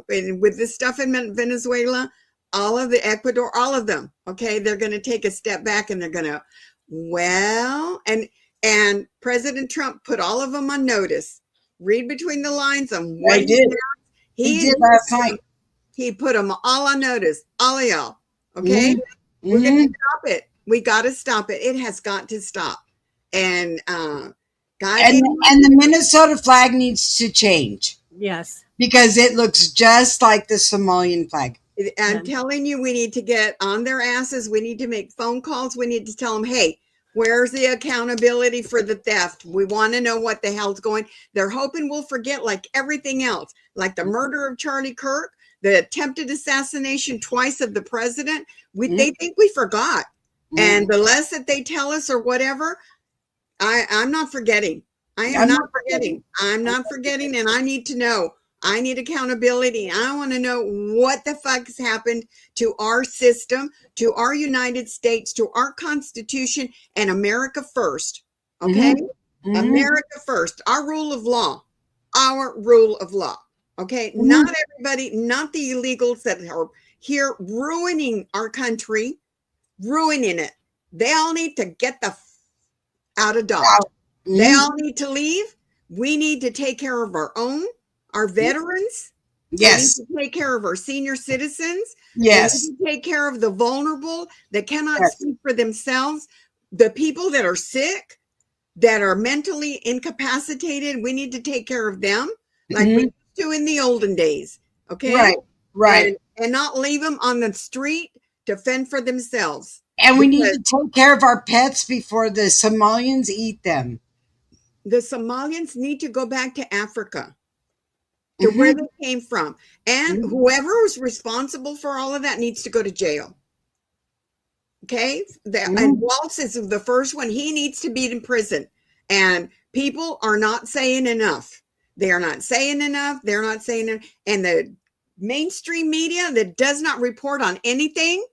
with this stuff in Venezuela, all of the Ecuador, all of them, okay, they're going to take a step back and they're going to, and President Trump put all of them on notice. Read between the lines on what he did last night. He put them all on notice, all of y'all. Okay, we're going to stop it. We got to stop it. It has got to stop. And and the Minnesota flag needs to change. Yes, because it looks just like the Somalian flag. I'm telling you, we need to get on their asses. We need to make phone calls. We need to tell them, hey, where's the accountability for the theft? We want to know what the hell's going. They're hoping we'll forget, like everything else, like the murder of Charlie Kirk, the attempted assassination twice of the president. They think we forgot. And the less that they tell us or whatever, I'm not forgetting. I'm not forgetting. I'm not forgetting. And I need to know. I need accountability. I want to know what the fuck has happened to our system, to our United States, to our Constitution, and America first. Okay? America first. Our rule of law. Our rule of law. Okay? Not everybody, not the illegals that are here ruining our country, ruining it. They all need to get the out of Dodge. They all need to leave. We need to take care of our own. Our veterans, yes. We need to take care of our senior citizens. Yes. We need to take care of the vulnerable that cannot speak for themselves. The people that are sick, that are mentally incapacitated, we need to take care of them like we used to in the olden days. Okay. Right. And not leave them on the street to fend for themselves. And we need to take care of our pets before the Somalians eat them. The Somalians need to go back to Africa. To where they came from. And whoever was responsible for all of that needs to go to jail. Okay? And Waltz is the first one. He needs to be in prison. And people are not saying enough. They are not saying enough. They're not saying enough. And the mainstream media that does not report on anything,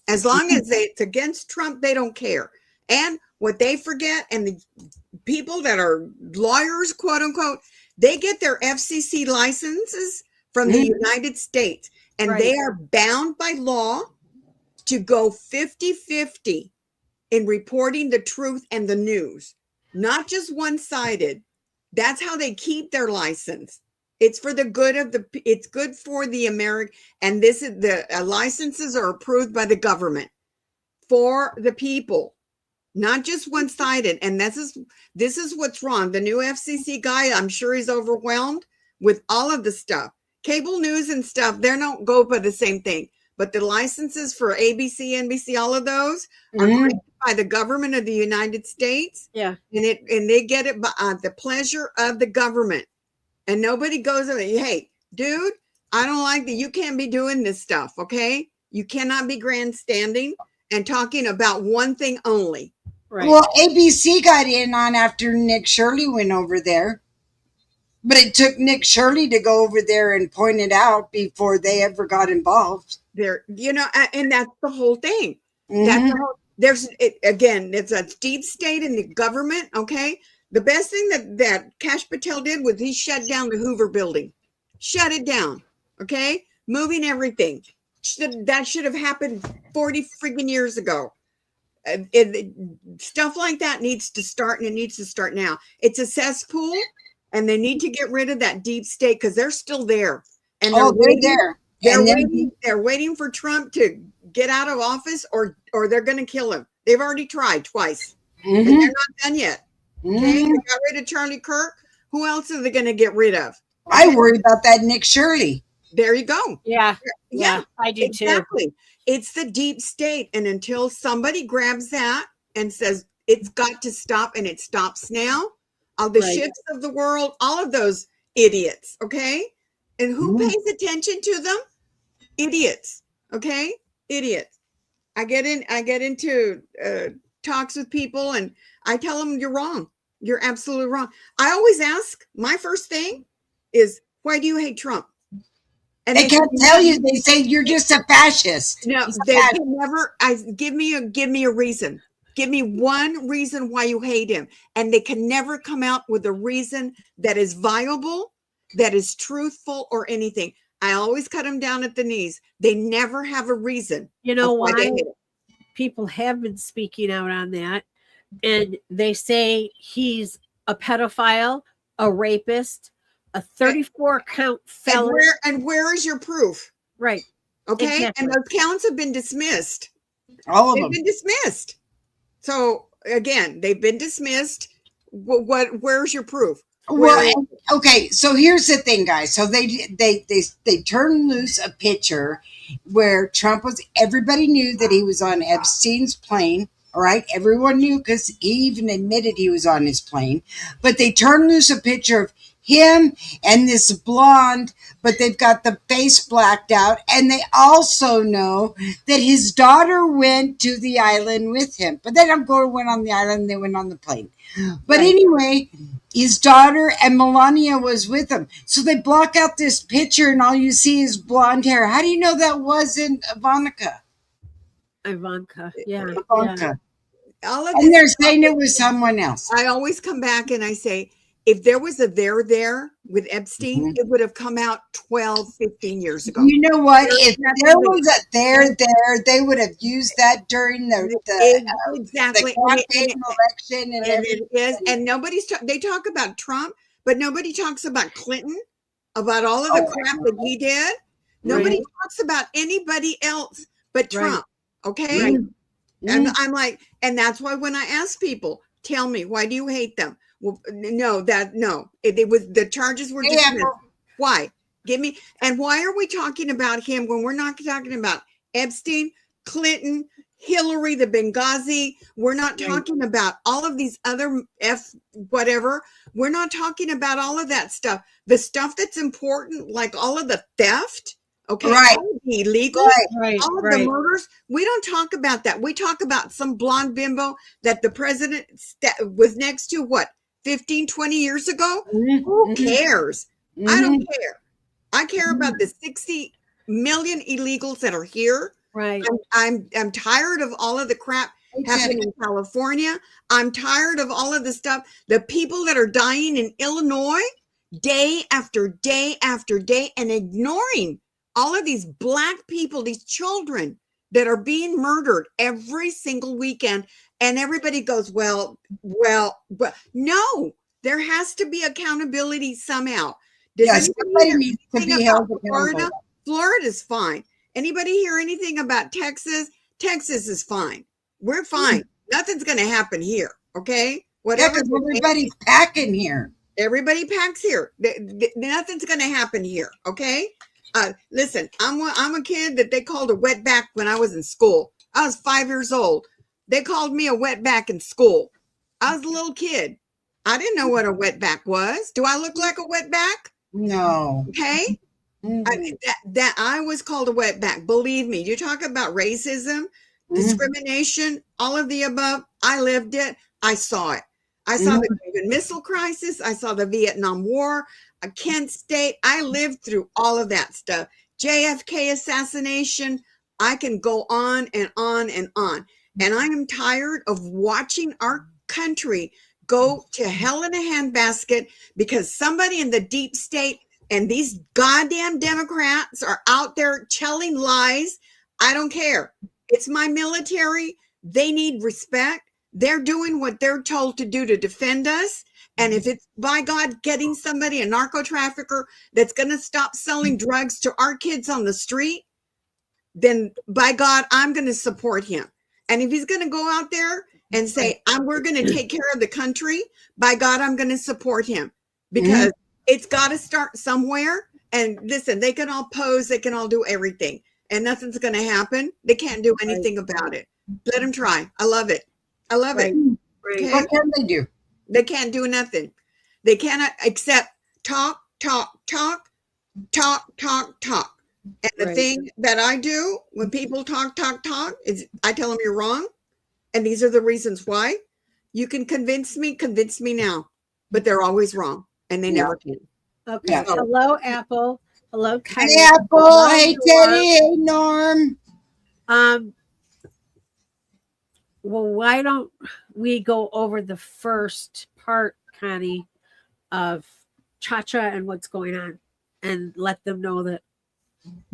as long as it's against Trump, they don't care. And what they forget, and the people that are lawyers, quote unquote, they get their FCC licenses from the United States, and they are bound by law to go 50-50 in reporting the truth and the news, not just one-sided. That's how they keep their license. It's for the good of it's good for the American, and this is the licenses are approved by the government for the people. Not just one-sided. And this is what's wrong. The new FCC guy, I'm sure he's overwhelmed with all of the stuff. Cable news and stuff, they don't go by the same thing. But the licenses for ABC, NBC, all of those are granted by the government of the United States. Yeah. And they get it by the pleasure of the government. And nobody goes, hey, dude, I don't like that. You can't be doing this stuff, okay? You cannot be grandstanding and talking about one thing only. Right. Well, ABC got in on after Nick Shirley went over there. But it took Nick Shirley to go over there and point it out before they ever got involved. There, and that's the whole thing. That's the whole, again, it's a deep state in the government, okay? The best thing that Kash Patel did was he shut down the Hoover building. Shut it down, okay? Moving everything. That should have happened 40 freaking years ago. Stuff like that needs to start, and it needs to start now. It's a cesspool, and they need to get rid of that deep state because they're still there. And they're waiting for Trump to get out of office, or they're going to kill him. They've already tried twice, and they're not done yet. Okay, they got rid of Charlie Kirk. Who else are they going to get rid of? I worry about that Nick Shirley. There you go. Yeah, I do exactly. too. It's the deep state. And until somebody grabs that and says it's got to stop, and it stops now, all the shifts of the world, all of those idiots, okay? And who pays attention to them? Idiots. Okay? Idiots. I get into talks with people and I tell them you're wrong. You're absolutely wrong. I always ask, my first thing is, why do you hate Trump? And they can't tell you. They say you're just a fascist. No, they can never. Give me a reason. Give me one reason why you hate him, and they can never come out with a reason that is viable, that is truthful, or anything. I always cut them down at the knees. They never have a reason. You know why? People have been speaking out on that, and they say he's a pedophile, a rapist, a 34 count felon. And where is your proof? Right. Okay. Exactly. And those counts have been dismissed. All of them. They've been dismissed. So again, they've been dismissed. Where's your proof? Well, okay. So here's the thing, guys. So they turned loose a picture where Trump was. Everybody knew that he was on Epstein's plane. All right. Everyone knew because he even admitted he was on his plane. But they turned loose a picture of him and this blonde, but they've got the face blacked out. And they also know that his daughter went to the island with him. But they don't went on the island. They went on the plane. But anyway, his daughter and Melania was with him. So they block out this picture and all you see is blonde hair. How do you know that wasn't Ivanka? Yeah. Ivanka. Yeah. All of and they're saying it was someone else. I always come back and I say, if there was a there with Epstein, it would have come out 12, 15 years ago. You know what? If there was a there, they would have used that during the exactly the campaign election and everything. It is. And they talk about Trump, but nobody talks about Clinton, about all of the crap that he did. Nobody talks about anybody else but Trump. Okay. Right. And I'm like, and that's why when I ask people, tell me, why do you hate them? Well, the charges were dismissed. Why? Give me, and why are we talking about him when we're not talking about Epstein, Clinton, Hillary, the Benghazi? We're not talking about all of these other whatever. We're not talking about all of that stuff. The stuff that's important, like all of the theft, okay, all of the illegal, all of the murders. We don't talk about that. We talk about some blonde bimbo that the president was next to, 15, 20 years ago? Who cares? I don't care. I care about the 60 million illegals that are here. Right. I'm tired of all of the crap happening in California. I'm tired of all of the stuff. The people that are dying in Illinois day after day after day, and ignoring all of these Black people, these children that are being murdered every single weekend. And everybody goes, well, no, there has to be accountability somehow. Somebody needs to be held accountable. Florida's fine. Anybody hear anything about Texas? Texas is fine. We're fine. Nothing's going to happen here. Okay. Whatever. Everybody's packing here. Everybody packs here. Nothing's going to happen here. Okay. Listen, I'm a kid that they called a wetback when I was in school. I was 5 years old. They called me a wetback in school. I was a little kid. I didn't know what a wetback was. Do I look like a wetback? No. Okay. That I was called a wetback. Believe me, you talk about racism, discrimination, all of the above. I lived it. I saw it. I saw the Cuban Missile Crisis. I saw the Vietnam War, Kent State. I lived through all of that stuff. JFK assassination. I can go on and on and on. And I am tired of watching our country go to hell in a handbasket because somebody in the deep state and these goddamn Democrats are out there telling lies. I don't care. It's my military. They need respect. They're doing what they're told to do to defend us. And if it's, by God, getting somebody, a narco trafficker, that's going to stop selling drugs to our kids on the street, then by God, I'm going to support him. And if he's going to go out there and say, we're going to take care of the country, by God, I'm going to support him because it's got to start somewhere. And listen, they can all pose, they can all do everything and nothing's going to happen. They can't do anything about it. Let them try. I love it. I love it. Okay? What can they do? They can't do nothing. They cannot except talk, talk, talk, talk. And the Right. thing that I do when people talk, talk, talk is I tell them you're wrong. And these are the reasons why. You can convince me now, but they're always wrong and they Yeah. never can. Okay. Yeah. Hello, Apple. Hello, Katty. Hey, Apple. Hello, Hey, Norm. Teddy. Hey, Norm. Well, why don't we go over the first part, Connie, of ChaCha and what's going on, and let them know that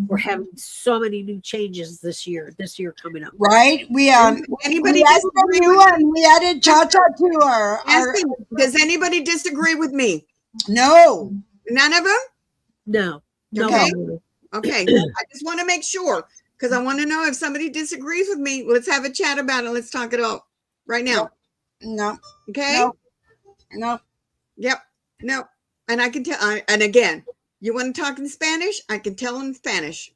we're having so many new changes this year coming up. Right? We Anybody we added a disagree new with one. We added ChaCha to our Asking, does anybody disagree with me? no. None of them? No. Okay. No. Okay. I just want to make sure because I want to know if somebody disagrees with me. Let's have a chat about it. Let's talk it out right now. No. Okay. No. No. Yep. No. And I can tell. And again, you want to talk in Spanish? I can tell in Spanish.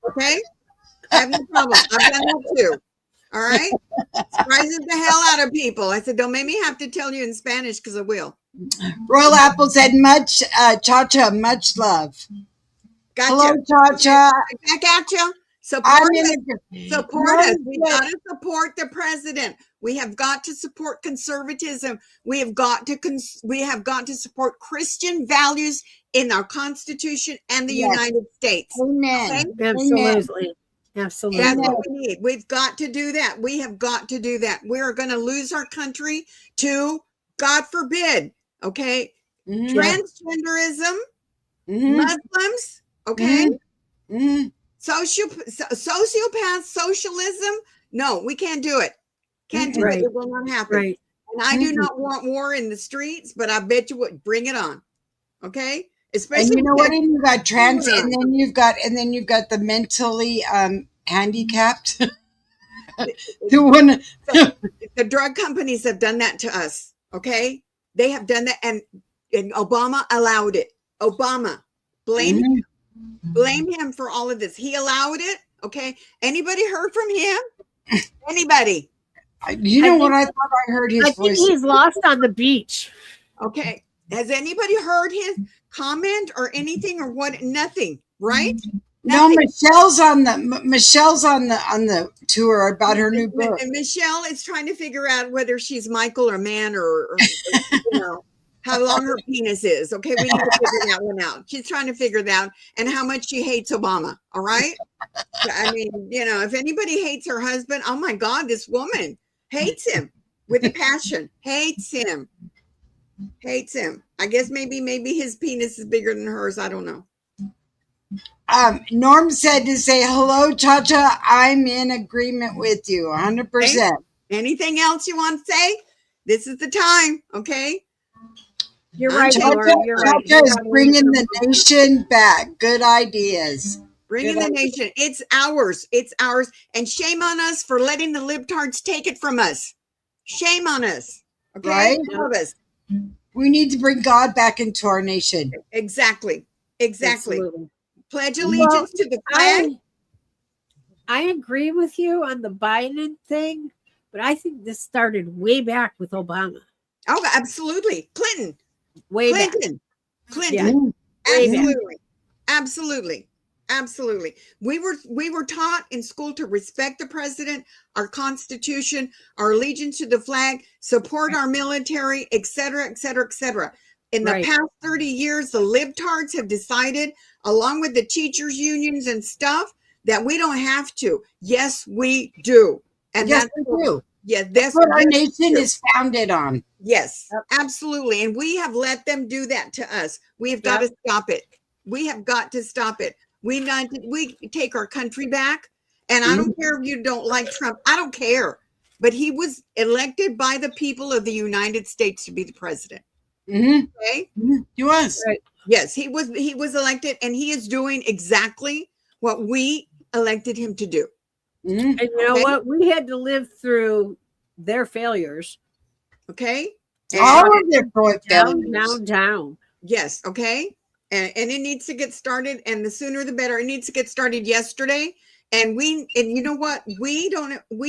Okay. I have no problem. I've done that too. All right. Surprises the hell out of people. I said, don't make me have to tell you in Spanish because I will. Royal Apple said much ChaCha, much love. Gotcha. Hello, ChaCha. Back at you. I'm Support in us. Support us. We got to support the president. We have got to support conservatism. We have got to support Christian values in our Constitution and the United States. Amen. Okay? Absolutely. Absolutely. That's what we need. We've got to do that. We have got to do that. We are going to lose our country to, God forbid, okay, transgenderism, Muslims, okay, sociopaths, socialism. No, we can't do it. Can't do it. It will not happen. Right. And I do not want war in the streets, but I bet you would bring it on. Okay. Especially and you know what? And you got trans, and then you've got the mentally handicapped. Who wanna? The drug companies have done that to us. Okay, they have done that, and Obama allowed it. Obama, blame him for all of this. He allowed it. Okay, anybody heard from him? Anybody? You know what? I thought I heard his voice. I think he's lost on the beach. Okay, has anybody heard his comment or anything or what? Nothing, right? No, Nothing. Michelle's on the tour about her new book. And Michelle is trying to figure out whether she's Michael or man or you know, how long her penis is. Okay, we need to figure that one out. She's trying to figure that out, and how much she hates Obama. All right. I mean, you know, if anybody hates her husband, oh my God, this woman hates him with a passion. Hates him. I guess maybe his penis is bigger than hers. I don't know. Norm said to say hello, ChaCha. I'm in agreement with you 100%. Okay. Anything else you want to say? This is the time. Okay. You're right, ChaCha, You're right. ChaCha is bringing the nation back. Good ideas. Bringing the nation. It's ours. It's ours. And shame on us for letting the libtards take it from us. Shame on us. Okay. Right? All of us. We need to bring God back into our nation. Exactly. Absolutely. Pledge allegiance to the flag. I agree with you on the Biden thing, but I think this started way back with Obama. Oh, absolutely. Clinton. Clinton. Yeah. Absolutely. We were taught in school to respect the president, our Constitution, our allegiance to the flag, support our military, etc., etc., etc. In the past 30 years, the libtards have decided, along with the teachers' unions and stuff, that we don't have to. Yes, we do. And yes, we do. Yeah, that's what our nation is founded on. Yes, absolutely. And we have let them do that to us. We have got to stop it. We have got to stop it. We take our country back. And I don't care if you don't like Trump. I don't care. But he was elected by the people of the United States to be the president. Okay? He was. Right. Yes, he was elected, and he is doing exactly what we elected him to do. And you know what? We had to live through their failures. Okay. All of their failures. Down. Yes. Okay. And it needs to get started, and the sooner the better. It needs to get started yesterday. And you know what? We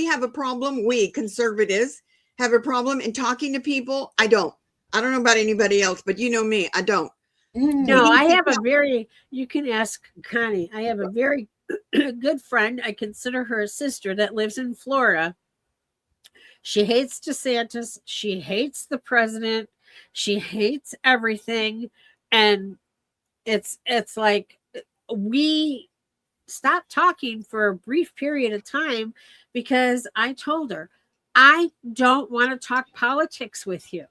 have a problem. We conservatives have a problem in talking to people. I don't know about anybody else, but you know me, I don't. No, He I needs to have a tell- very, you can ask Connie. I have a very good friend. I consider her a sister that lives in Florida. She hates DeSantis. She hates the president. She hates everything. And it's like we stopped talking for a brief period of time because I told her, I don't want to talk politics with you.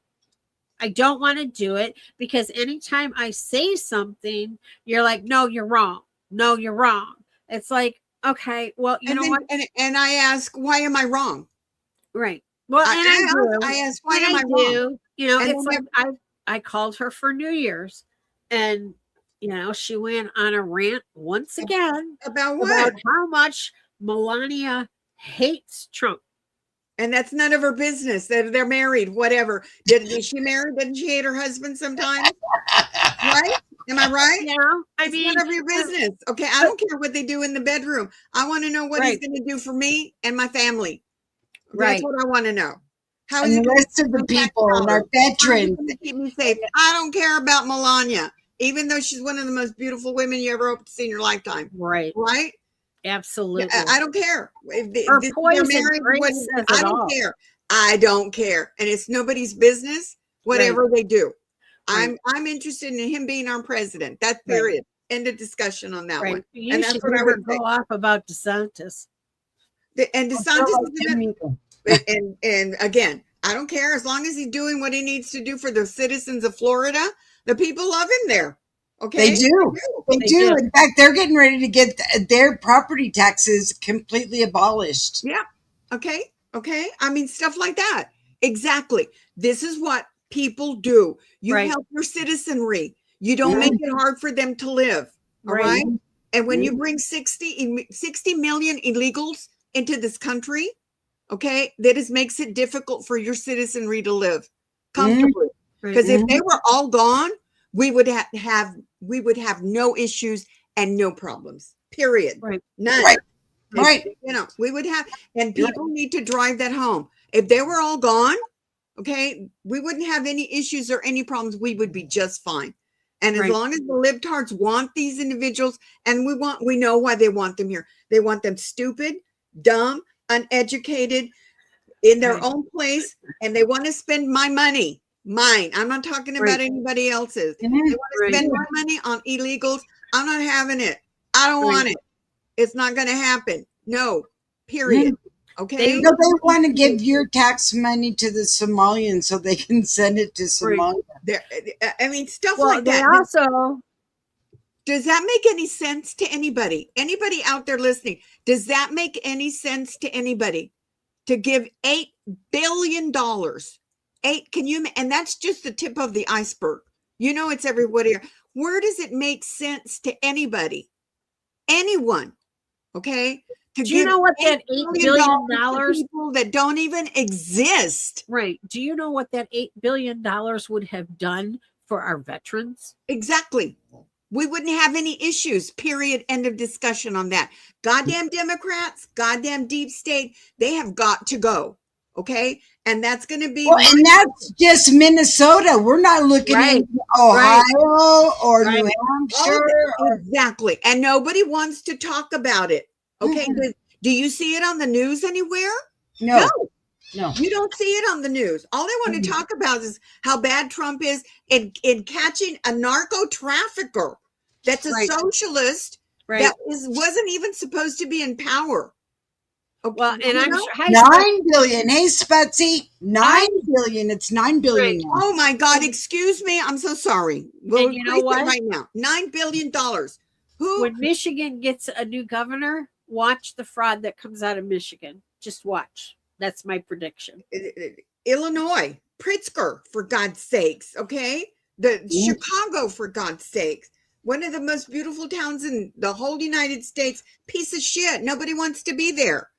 I don't want to do it because anytime I say something, you're like, no, you're wrong. No, you're wrong. It's like, okay, well, you and know then what? and I ask, why am I wrong? Right. Well, and I do. I ask, why And am I I wrong? do. You know, And it's then like I called her for New Year's and you know, she went on a rant once again about about what? how much Melania hates Trump. And that's none of her business. They're married, whatever. Is she married? Didn't she hate her husband sometimes? Right? Am I right? You know, I It's mean, none of your business. Okay, I don't care what they do in the bedroom. I want to know what he's right, going to do for me and my family. right, That's what I want to know. How And is the he going rest of the people and our veterans. to keep me safe? I don't care about Melania, even though she's one of the most beautiful women you ever hope to see in your lifetime. right. Right? Absolutely. I don't care. If Her they're poison married, drink says I it don't all. care. I don't care. And it's nobody's business, whatever they do. Right. I'm interested in him being our president. That's Right. period. End of discussion on that Right. one. You And that's should what I never would say. go off about DeSantis. And I DeSantis feel like is him either. and again, I don't care as long as he's doing what he needs to do for the citizens of Florida. The people love him there. Okay, They do. They They do. do. In fact, they're getting ready to get their property taxes completely abolished. Yeah. Okay. Okay. I mean, stuff like that. Exactly. This is what people do. You Right. help your citizenry. You don't Mhm. make it hard for them to live. All Right. right. And when you bring 60 million illegals into this country, okay, that is makes it difficult for your citizenry to live comfortably. Because if they were all gone, we would have no issues and no problems. Period. Right. None. Right. Right. You know, we would have, and people need to drive that home. If they were all gone, okay, we wouldn't have any issues or any problems. We would be just fine. And as Right. long as the libtards want these individuals, and we know why they want them here. They want them stupid, dumb, uneducated, in their Right. own place, and they want to spend my money, mine. I'm not talking about Right. anybody else's. They Mhm. want to Right. spend my money on illegals. I'm not having it. I don't Right. want it. It's not going to happen. No, period. Okay. No, they want to give your tax money to the Somalians so they can send it to Somalia. I mean, stuff Well, like they that. also Does that make any sense to anybody? Anybody out there listening? Does that make any sense to anybody? To give $8 billion. And that's just the tip of the iceberg. You know, it's everywhere. Where does it make sense to anybody? Anyone? Okay. do you know what that $8 billion to people that don't even exist? right? Do you know what that $8 billion would have done for our veterans? Exactly. We wouldn't have any issues, period. End of discussion on that. Goddamn Democrats, goddamn deep state, they have got to go. Okay. And that's going to be. Well, and that's just Minnesota. We're not looking Right. into Ohio or Right. New Hampshire. Exactly. And nobody wants to talk about it. Okay. Do you see it on the news anywhere? No. No. You don't see it on the news. All they want to talk about is how bad Trump is in catching a narco trafficker that's a Right. socialist Right. that wasn't even supposed to be in power. Okay, Well, and you I'm know? sure hi, 9 billion. Hey, Sputsy. 9 billion. It's 9 billion Right. now. Oh my God! Excuse me. I'm so sorry. We'll And you know replace it what? right now. $9 billion. Who? when Michigan gets a new governor, watch the fraud that comes out of Michigan. Just watch. That's my prediction. Illinois, Pritzker, for God's sakes. Okay, Chicago, for God's sakes. One of the most beautiful towns in the whole United States. Piece of shit. Nobody wants to be there.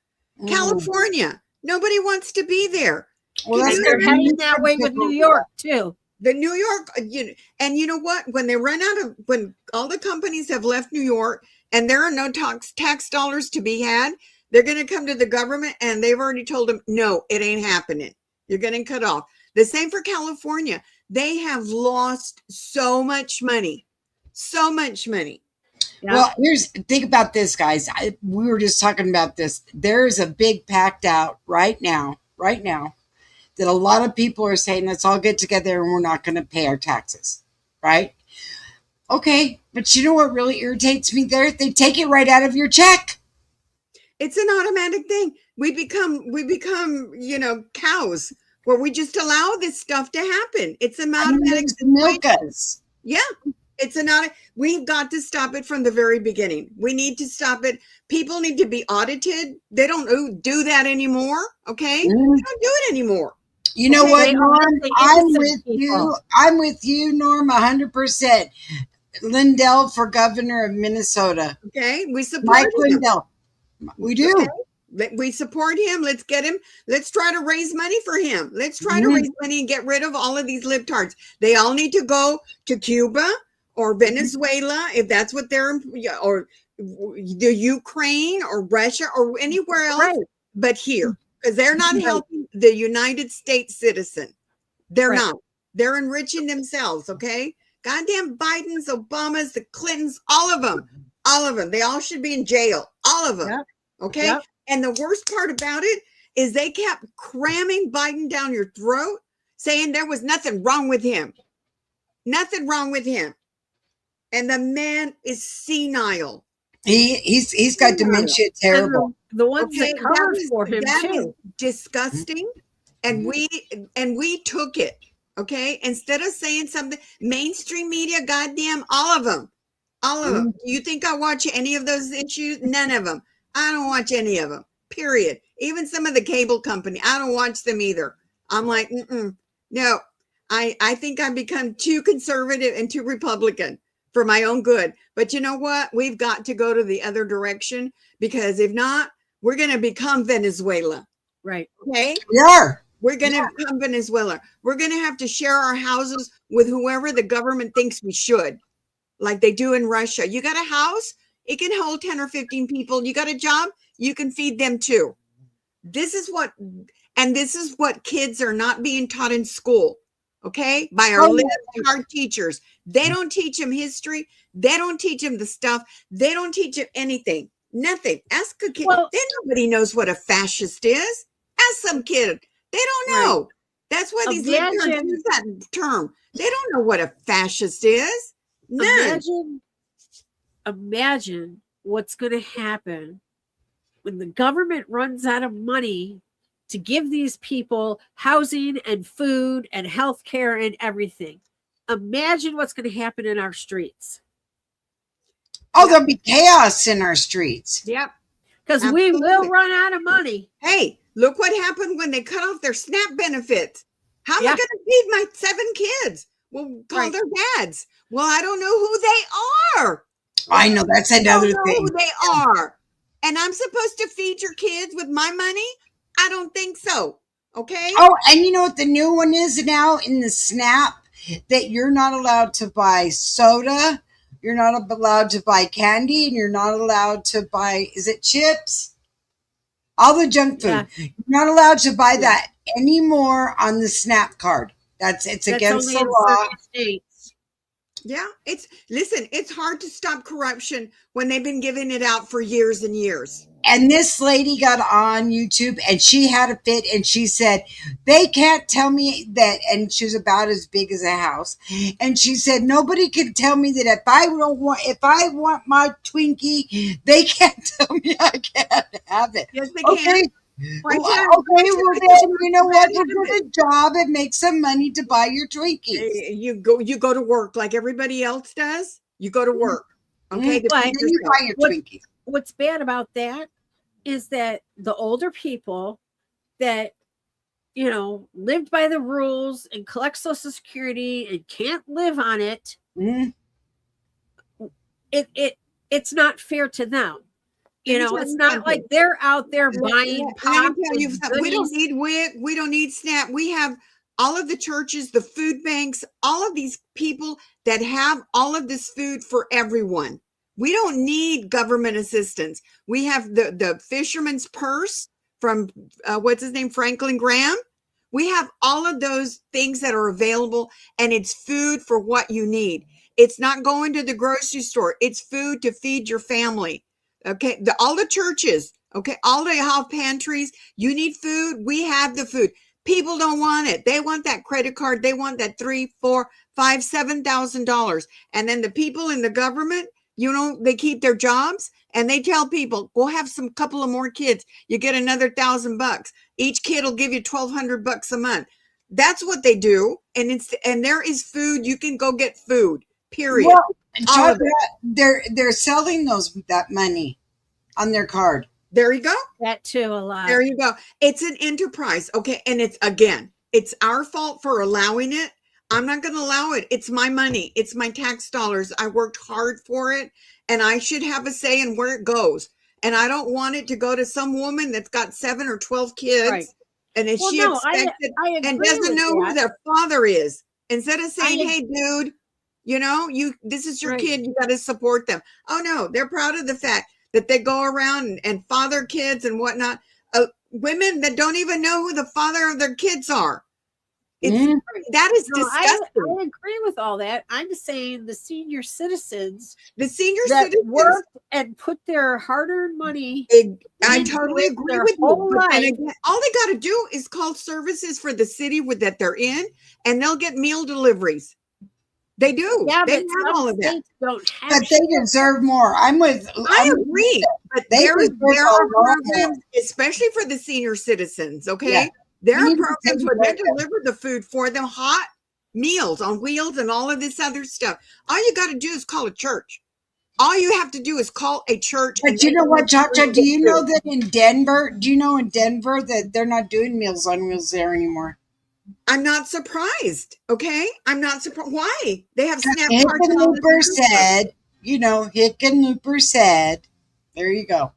California. Nobody wants to be there. Well, And that's they're their heading that way with New York too. The New York, and you know what? When when all the companies have left New York and there are no tax dollars to be had, they're going to come to the government and they've already told them, no, it ain't happening. You're getting cut off. The same for California. they have lost so much money. So much money. Yeah. Well, think about this, guys. We were just talking about this. There's a big pact out right now, that a lot of people are saying, let's all get together and we're not going to pay our taxes, right? Okay, but you know what really irritates me there? They take it right out of your check. It's an automatic thing. We become, cows where we just allow this stuff to happen. It's an automatic. Milk us. Yeah. We've got to stop it from the very beginning. We need to stop it. People need to be audited. They don't do that anymore. Okay. They don't do it anymore. You know what, Norm? I'm with people. you. I'm with you, Norm, 100%. Lindell for governor of Minnesota. Okay. We support Mike him. Lindell. We do. Okay. We support him. Let's get him. Let's try to raise money for him. Let's try to raise money and get rid of all of these libtards. They all need to go to Cuba or Venezuela, if that's what they're, or the Ukraine or Russia or anywhere else, but here, because they're not helping the United States citizen. They're not. They're enriching themselves. Okay. Goddamn Bidens, Obamas, the Clintons, all of them. They all should be in jail. All of them. Yep. Okay. Yep. And the worst part about it is they kept cramming Biden down your throat, saying there was nothing wrong with him. Nothing wrong with him. And the man is senile. He's got dementia. Terrible. The ones that covered for him too. Disgusting. And we took it. Okay. Instead of saying something, mainstream media, goddamn, all of them. Do you think I watch any of those issues? None of them. I don't watch any of them. Period. Even some of the cable company, I don't watch them either. I'm like, no. I think I've become too conservative and too Republican for my own good. But you know what? We've got to go to the other direction, because if not, we're going to become Venezuela. Right. Okay. We are. We're going to become Venezuela. We're going to have to share our houses with whoever the government thinks we should, like they do in Russia. You got a house, it can hold 10 or 15 people. You got a job, you can feed them too. This is what kids are not being taught in school. Okay. By our hard teachers. They don't teach them history. They don't teach them the stuff. They don't teach them anything. Nothing. Ask a kid. Well, then nobody knows what a fascist is. Ask some kid. They don't know. Right. That's why these libertarians use that term. They don't know what a fascist is. None. Imagine what's going to happen when the government runs out of money to give these people housing and food and health care and everything. Imagine what's going to happen in our streets. Oh, there'll be chaos in our streets. Yep. Because we will run out of money. Hey, look what happened when they cut off their SNAP benefits. How am I going to feed my 7 kids? Well, call their dads. Well, I don't know who they are. I know, that's another thing. Who they are. And I'm supposed to feed your kids with my money? I don't think so. Okay. Oh, and you know what the new one is now in the SNAP? That you're not allowed to buy soda, you're not allowed to buy candy, and you're not allowed to buy, is it chips? All the junk food. Yeah. You're not allowed to buy that anymore on the SNAP card. It's against the law. Yeah, it's hard to stop corruption when they've been giving it out for years and years. And this lady got on YouTube and she had a fit and she said, they can't tell me that, and she was about as big as a house. And she said, nobody can tell me that if I want my Twinkie, they can't tell me I can't have it. Yes, they can. Well, then you know what? You get a job and make some money to buy your Twinkies. You go to work like everybody else does. You go to work. Okay. Then you buy your Twinkies. What's bad about that is that the older people that, lived by the rules and collect Social Security and can't live on it, it's not fair to them. It's not like they're out there buying pop. We don't need WIC. We don't need SNAP. We have all of the churches, the food banks, all of these people that have all of this food for everyone. We don't need government assistance. We have the fisherman's purse from, what's his name, Franklin Graham. We have all of those things that are available, and it's food for what you need. It's not going to the grocery store. It's food to feed your family. Okay. All the churches, okay, all the health pantries, you need food. We have the food. People don't want it. They want that credit card. They want that $3, $4, $5, $7,000. And then the people in the government, they keep their jobs and they tell people, we'll have some couple of more kids. You get another $1,000. Each kid will give you $1,200 a month. That's what they do. And there is food. You can go get food, period. Well, they're selling that money on their card. There you go. That too, a lot. There you go. It's an enterprise. Okay. And it's our fault for allowing it. I'm not going to allow it. It's my money. It's my tax dollars. I worked hard for it, and I should have a say in where it goes. And I don't want it to go to some woman that's got 7 or 12 kids. Right. And if she expected and doesn't know who their father is, instead of saying, hey, dude, this is your kid. You got to support them. Oh, no, they're proud of the fact that they go around and father kids and whatnot. Women that don't even know who the father of their kids are. That is disgusting. I agree with all that. I'm saying the senior citizens worked and put their hard-earned money. I totally agree with you. And again, all they got to do is call services for the city that they're in, and they'll get meal deliveries. They do. Yeah, they have all of that. Don't have but they deserve more. I agree. But there are programs, especially for the senior citizens. Okay. Yeah. There are programs where they deliver the food for them, hot meals on wheels and all of this other stuff. All you got to do is call a church. All you have to do is call a church. But you know what, ChaCha? Do you know that in Denver that they're not doing Meals on Wheels there anymore? I'm not surprised. Okay. I'm not surprised. Why? They have SNAP cards. Hickenlooper said, there you go.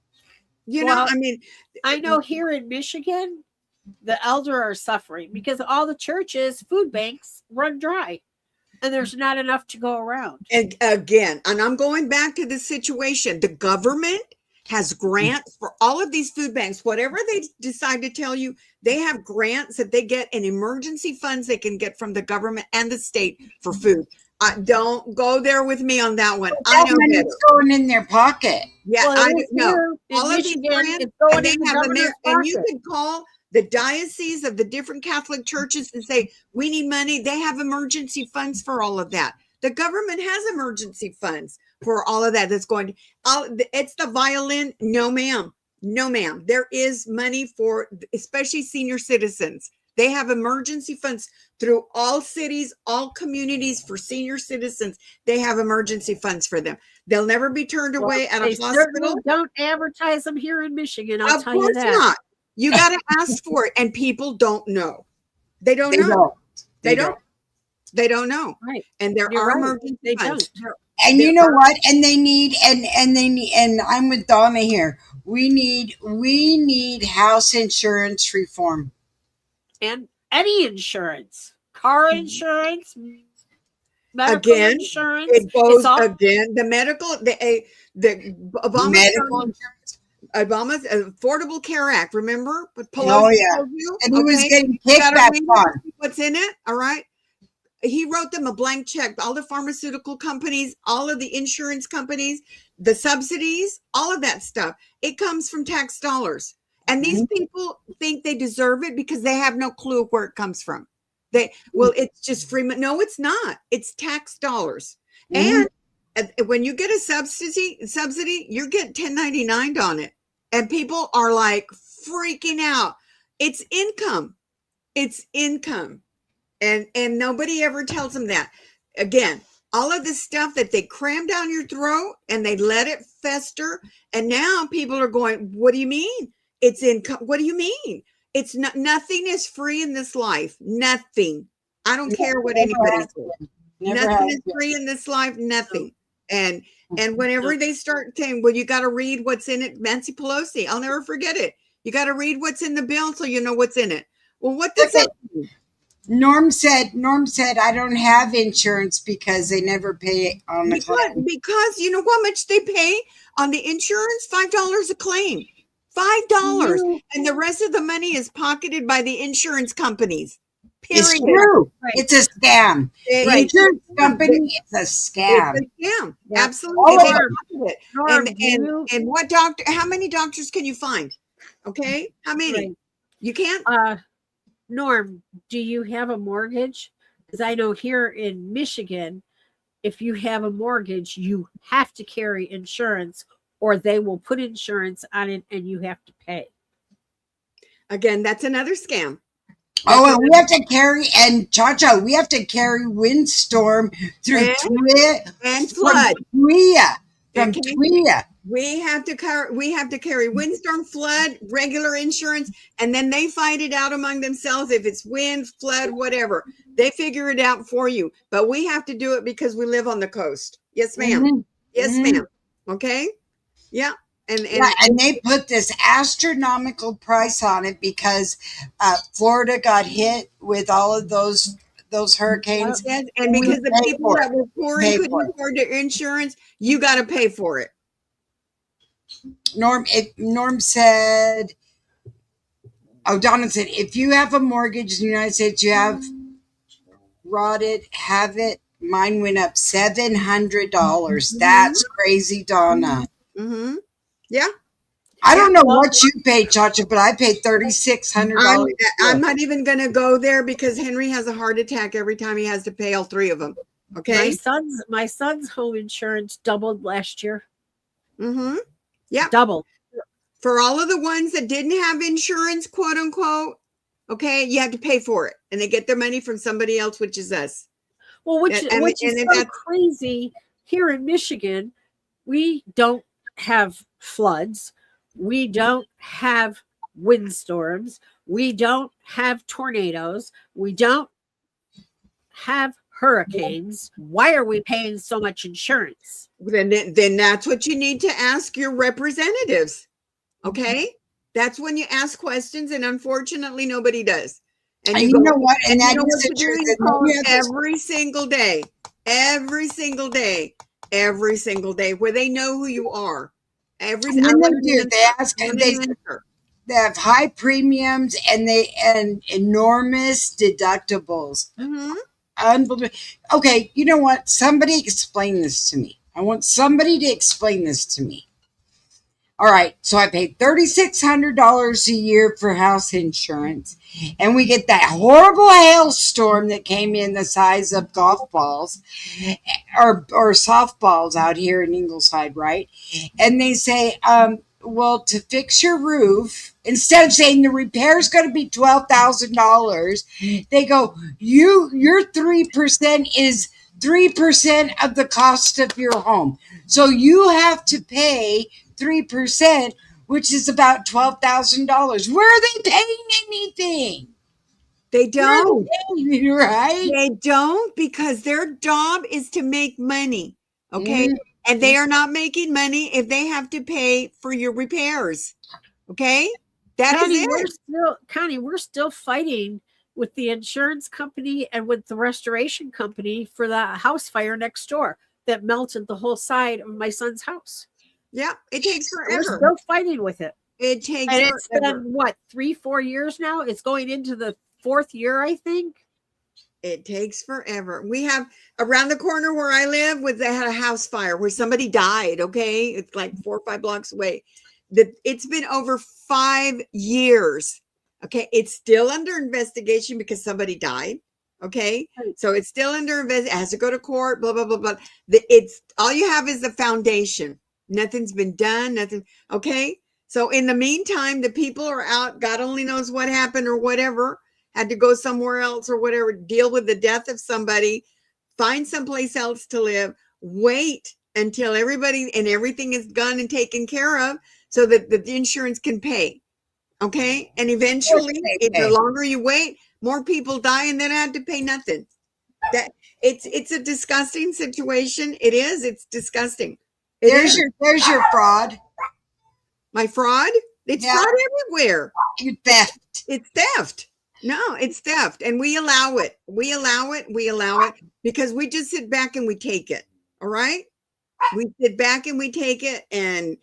I know here in Michigan, the elder are suffering because all the churches, food banks run dry and there's not enough to go around. And again, I'm going back to the situation. The government has grants for all of these food banks. Whatever they decide to tell you, they have grants that they get in emergency funds they can get from the government and the state for food. Don't go there with me on that one. I know it's going in their pocket. Yeah, I know. All of these grants, and they have and you can call the diocese of the different Catholic churches and say, we need money. They have emergency funds for all of that. The government has emergency funds for all of that. That's going to, it's the violin. No, ma'am. No, ma'am. There is money for, especially senior citizens. They have emergency funds through all cities, all communities for senior citizens. They have emergency funds for them. They'll never be turned away at a hospital. Don't advertise them here in Michigan. I'll tell you that. Of course not. You got to ask for it, and people don't know. They don't know. They don't know. Right. And there are emergency funds. And you know what? And they need, and I'm with Donna here. We need house insurance reform. And any insurance, car insurance, medical insurance. It goes again. The medical, the Obama's Affordable Care Act. Remember? Pelosi told you? And he was getting kickback on. What's in it? All right. He wrote them a blank check. All the pharmaceutical companies, all of the insurance companies, the subsidies, all of that stuff. It comes from tax dollars. And these people think they deserve it because they have no clue where it comes from. It's just free. No, it's not. It's tax dollars. And when you get a subsidy, you get 1099 on it. And people are like freaking out. It's income. It's income. And nobody ever tells them that. Again, all of this stuff that they cram down your throat and they let it fester. And now people are going, what do you mean? It's income. What do you mean? It's not, nothing is free in this life. Nothing. I don't care what anybody says. Nothing is free in this life. Nothing. And whenever they start saying, well, you got to read what's in it. Nancy Pelosi, I'll never forget it. You got to read what's in the bill so you know what's in it. Well, what does that mean? Norm said, I don't have insurance because they never pay on the claim. Because you know how much they pay on the insurance? $5 a claim. $5. You- And the rest of the money is pocketed by the insurance companies. It's Period. true. Right. It's a scam. It- The insurance company is a scam. It's a scam. Yeah. Absolutely. All They of pocket it. Norm, And what doctor, how many doctors can you find? Okay. How many? Right. You can't. Norm, do you have a mortgage? Because I know here in Michigan, if you have a mortgage, you have to carry insurance, or they will put insurance on it and you have to pay. Again, that's another scam. Oh, and we have to carry, and ChaCha, we have to carry windstorm through And flood. From Okay. Twia. We have to carry windstorm, flood, regular insurance, and then they fight it out among themselves. If it's wind, flood, whatever, they figure it out for you. But we have to do it because we live on the coast. Yes, ma'am. Mhm. Yes, Mhm. ma'am. Okay. Yeah. And they put this astronomical price on it because Florida got hit with all of those hurricanes. yes, and because the Pay people for that were poor and Pay couldn't for it. afford their insurance, you got to pay for it. Norm said, Donna said, if you have a mortgage in the United States, you have rotted, have it. Mine went up $700. That's crazy, Donna. Mm-hmm. Yeah. I don't know what you paid, ChaCha, but I paid $3,600. I'm not even going to go there because Henry has a heart attack every time he has to pay all three of them. Okay. My son's home insurance doubled last year. Mm-hmm. Yeah. Doubled. For all of the ones that didn't have insurance, quote unquote, okay, you have to pay for it. And they get their money from somebody else, which is us. Well, which is so that's crazy. Here in Michigan, we don't have floods. We don't have windstorms. We don't have tornadoes. We don't have hurricanes. Why are we paying so much insurance? then that's what you need to ask your representatives. Okay? That's when you ask questions, and unfortunately nobody does. And you know what? And that you know is what the to do? truth. You And call we have this- every single day, every single day, every single day, where they know who you are. And then they do. They ask, they have high premiums and enormous deductibles. Mm-hmm. Unbelievable. Okay, you know what? Somebody explain this to me. I want somebody to explain this to me. All right, so I paid $3,600 a year for house insurance, and we get that horrible hailstorm that came in the size of golf balls or softballs out here in Ingleside, right? And they say, well, to fix your roof, instead of saying the repair is going to be $12,000, they go, your 3% is 3% of the cost of your home. So you have to pay 3%, which is about $12,000. Where are they paying anything? They don't. Right? They don't, because their job is to make money. Okay. Mm-hmm. And they are not making money if they have to pay for your repairs. Okay. That is it. Connie, we're still fighting with the insurance company and with the restoration company for the house fire next door that melted the whole side of my son's house. Yeah. It takes forever. We're still fighting with it. It takes and forever. It's been what, 3-4 years now? It's going into the 4th year, I think. It takes forever. We have around the corner where I live, they had a house fire where somebody died. Okay. It's like 4 or 5 blocks away. It's been over 5 years. Okay. It's still under investigation because somebody died. Okay. So it's still under investigation. It has to go to court, blah, blah, blah, blah. It's all you have is the foundation. Nothing's been done. Nothing. Okay. So in the meantime, the people are out. God only knows what happened or whatever. Had to go somewhere else or whatever, deal with the death of somebody, find someplace else to live, wait until everybody and everything is done and taken care of so that the insurance can pay. Okay. And eventually, the longer you wait, more people die and then I have to pay nothing. That it's a disgusting situation. It is. It's disgusting. There's your fraud. My fraud? It's fraud everywhere. You theft. It's theft. No, it's theft. And we allow it. We allow it because we just sit back and we take it. All right. We sit back and we take it. And,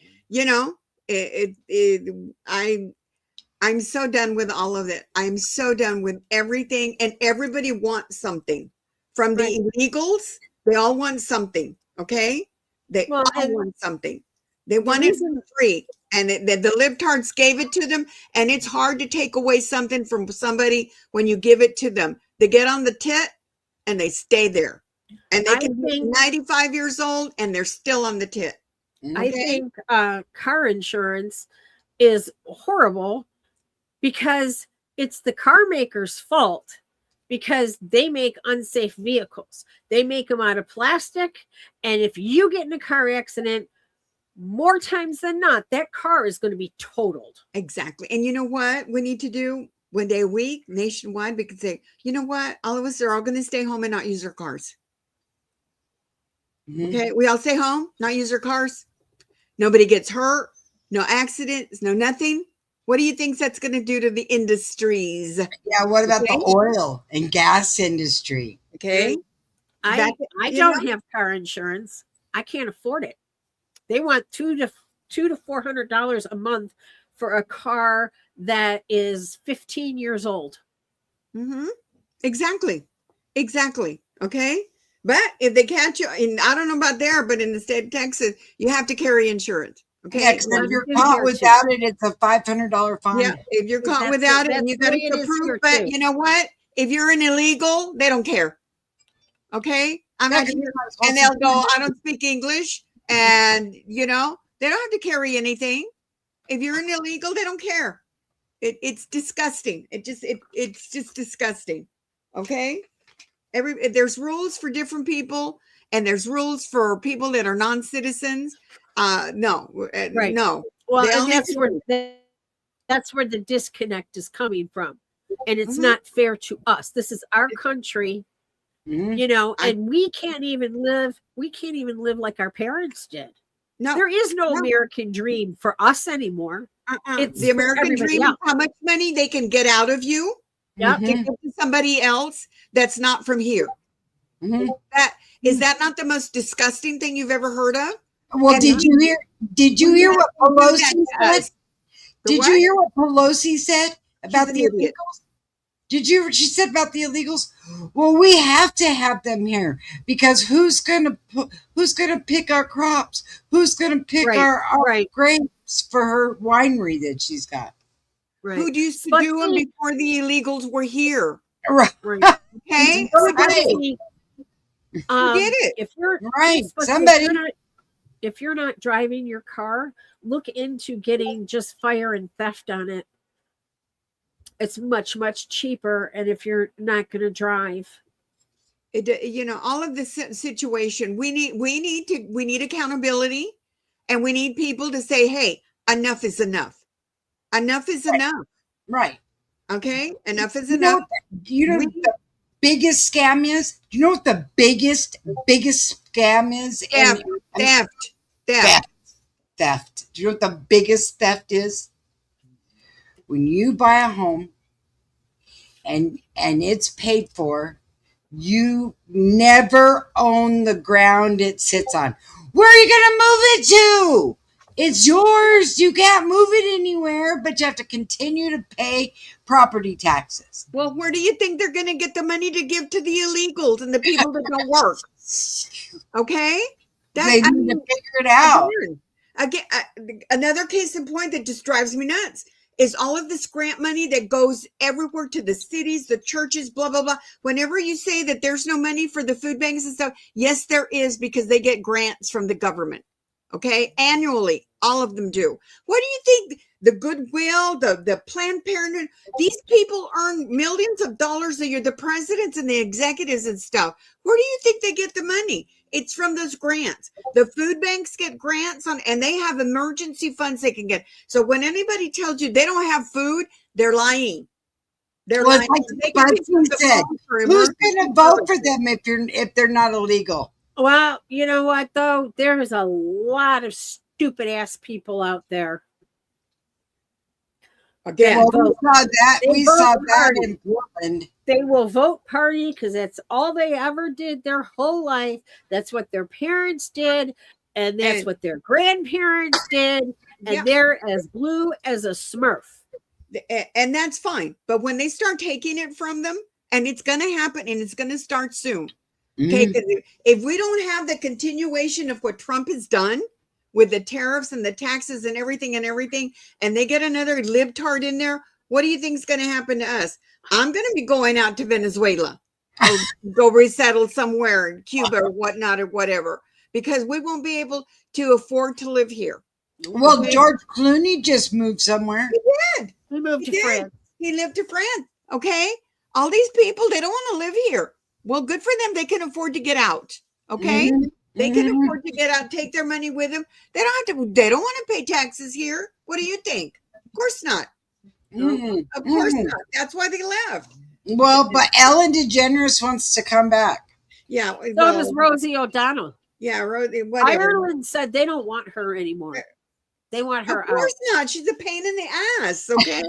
I'm so done with all of it. I'm so done with everything, and everybody wants something from the illegals. They all want something. Okay, they all want something. They want it for free, and the libtards gave it to them. And it's hard to take away something from somebody when you give it to them. They get on the tit and they stay there, and they can be 95 years old and they're still on the tit. Okay? I think car insurance is horrible because it's the car maker's fault, because they make unsafe vehicles. They make them out of plastic, and if you get in a car accident, more times than not, that car is going to be totaled. Exactly. And you know what we need to do? One day a week, nationwide, we can say, you know what? All of us are all going to stay home and not use our cars. Okay, we all stay home, not use our cars. Nobody gets hurt, no accidents, no nothing. What do you think that's going to do to the industries? Yeah, what about the oil and gas industry? Okay. I don't have car insurance. I can't afford it. They want $200 to $400 a month for a car that is 15 years old. Exactly. Okay. But if they catch you, and I don't know about there, but in the state of Texas, you have to carry insurance. Okay. Yeah, because if you're caught without it, it's a $500 fine. Yeah, if you're caught without it, and you got to prove. But you know what? If you're an illegal, they don't care. Okay, I'm not here, and they'll go, I don't speak English, and they don't have to carry anything. If you're an illegal, they don't care. It's disgusting. It's just disgusting. Okay, there's rules for different people, and there's rules for people that are non-citizens. No. Well, and that's where the disconnect is coming from, and it's not fair to us. This is our country, and we can't even live like our parents did. No, there is no American dream for us anymore. It's the American dream. How much money they can get out of you to give to somebody else that's not from here. Is that not the most disgusting thing you've ever heard of? Well, did you hear what Pelosi said? Did you hear what Pelosi said about the illegals? She said about the illegals? Well, we have to have them here because who's gonna pick our crops? Who's gonna pick our grapes for her winery that she's got? Right. Who used to do them before the illegals were here? Right. Okay. Get it. If you're somebody. If you're not driving your car, look into getting just fire and theft on it. It's much, much cheaper. And if you're not going to drive, all of this situation, we need accountability, and we need people to say, hey, enough is enough. Enough is enough. Right. Okay. Enough is enough. What the biggest scam is? Do you know what the biggest scam is? Theft. Do you know what the biggest theft is? When you buy a home and it's paid for, you never own the ground it sits on. Where are you going to move it to? It's yours. You can't move it anywhere, but you have to continue to pay property taxes. Well, where do you think they're going to get the money to give to the illegals and the people that don't work? Okay? They need to figure it out. Again, another case in point that just drives me nuts is all of this grant money that goes everywhere to the cities, the churches, blah, blah, blah. Whenever you say that there's no money for the food banks and stuff, yes, there is, because they get grants from the government. Okay, annually, all of them do. What do you think? The Goodwill, the Planned Parenthood, these people earn millions of dollars a year, the presidents and the executives and stuff. Where do you think they get the money? It's from those grants. The food banks get grants and they have emergency funds they can get. So when anybody tells you they don't have food, they're lying. They're lying. Like you said, who's going to vote for them if they're not illegal? Well, you know what, though? There's a lot of stupid ass people out there. Again, we saw that in Portland. They will vote party because that's all they ever did their whole life. That's what their parents did, and that's what their grandparents did. and they're as blue as a Smurf. And that's fine. But when they start taking it from them, and it's going to happen, and it's going to start soon. Okay, if we don't have the continuation of what Trump has done with the tariffs and the taxes and everything, and they get another libtard in there, what do you think is going to happen to us? I'm going to be going out to Venezuela or go resettle somewhere in Cuba or whatnot or whatever, because we won't be able to afford to live here. Well, George Clooney just moved somewhere. He did. He moved to France. He lived to France. Okay. All these people, they don't want to live here. Well, good for them. They can afford to get out. Okay. They can afford to get out, take their money with them. They don't want to pay taxes here. What do you think? Of course not. Of course not. That's why they left. Well, but Ellen DeGeneres wants to come back. Yeah. So does Rosie O'Donnell. Yeah, Rosie, whatever. Ireland said they don't want her anymore. They want her out. Of course not. She's a pain in the ass. Okay.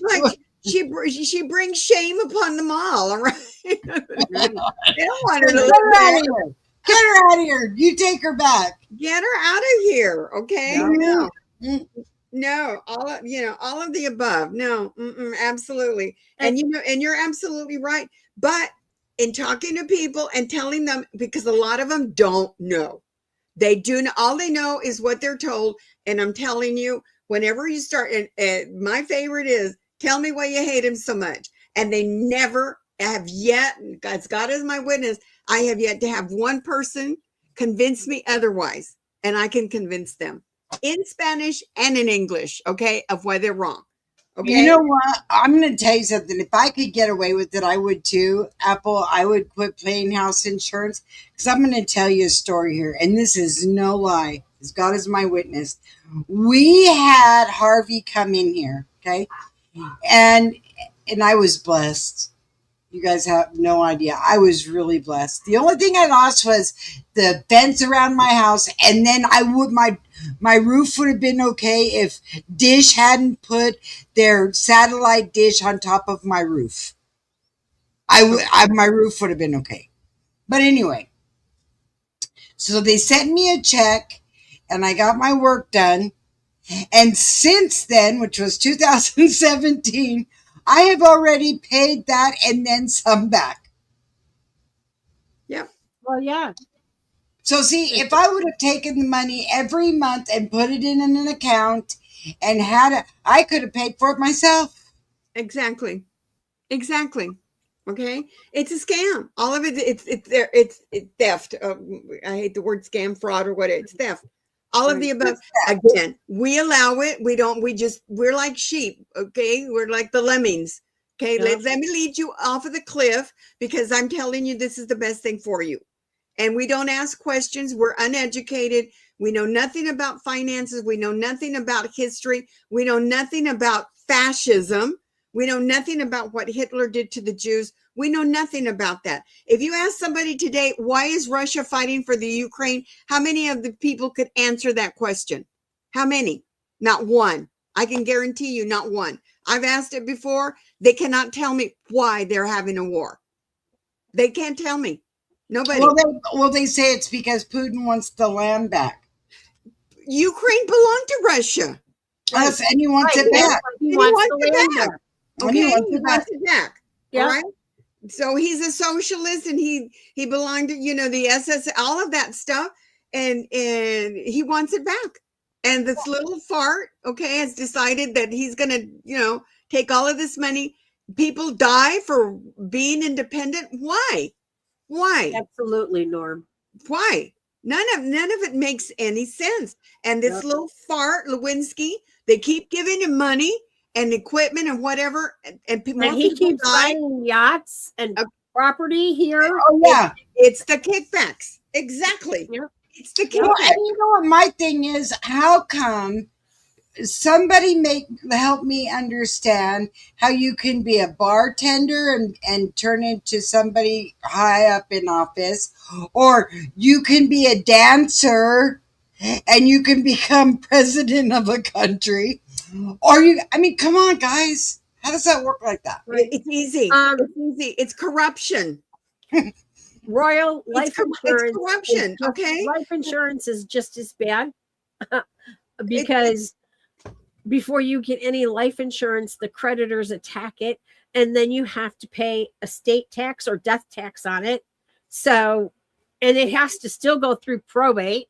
Like she brings shame upon them all. All right. They don't want her to live there. Get her out of here. You take her back. Get her out of here. Okay. No. All of the above. No. Absolutely. And you're absolutely right. But in talking to people and telling them, because a lot of them don't know. They do. All they know is what they're told. And I'm telling you, whenever you start, and my favorite is, tell me why you hate him so much. And they never have yet, God is my witness, I have yet to have one person convince me otherwise. And I can convince them in Spanish and in English, okay, of why they're wrong. Okay. You know what? I'm going to tell you something. If I could get away with it, I would too. Apple, I would quit paying house insurance, because I'm going to tell you a story here. And this is no lie, because God is my witness. We had Harvey come in here, okay? And I was blessed. You guys have no idea. I was really blessed. The only thing I lost was the fence around my house, and then my roof would have been okay if Dish hadn't put their satellite dish on top of my roof. My roof would have been okay. But anyway, so they sent me a check, and I got my work done. And since then, which was 2017, I have already paid that and then some back. Yeah. Well, yeah. So see, if I would have taken the money every month and put it in an account and I could have paid for it myself. Exactly. Okay. It's a scam. All of it. It's theft. I hate the word scam, fraud, or what. It's theft. All of the above. Again, we allow it. We're like sheep. Okay. We're like the lemmings. Okay. Yeah. Let me lead you off of the cliff, because I'm telling you, this is the best thing for you. And we don't ask questions. We're uneducated. We know nothing about finances. We know nothing about history. We know nothing about fascism. We know nothing about what Hitler did to the Jews. We know nothing about that. If you ask somebody today, why is Russia fighting for the Ukraine? How many of the people could answer that question? How many? Not one. I can guarantee you, not one. I've asked it before. They cannot tell me why they're having a war. They can't tell me. Nobody. Well, they say it's because Putin wants the land back. Ukraine belonged to Russia. Yes, and he wants it back. He wants it back. Okay, he wants it back. Yeah. All right. So he's a socialist, and he belonged to, the SS, all of that stuff, and he wants it back. And this little fart, okay, has decided that he's going to, take all of this money. People die for being independent. Why? Absolutely, Norm. Why? None of it makes any sense. And this little fart, Lewinsky, they keep giving him money and equipment and whatever, and he keeps buying yachts and property here. Oh yeah, it's the kickbacks. Exactly. Yeah. It's the kickbacks. And you know what my thing is? How come somebody help me understand how you can be a bartender and turn into somebody high up in office, or you can be a dancer and you can become president of a country, or come on, guys, how does that work like that? It's easy. It's easy. It's corruption. Royal life insurance. It's corruption. Okay. Life insurance is just as bad. because before you get any life insurance, the creditors attack it, and then you have to pay estate tax or death tax on it. So, and it has to still go through probate.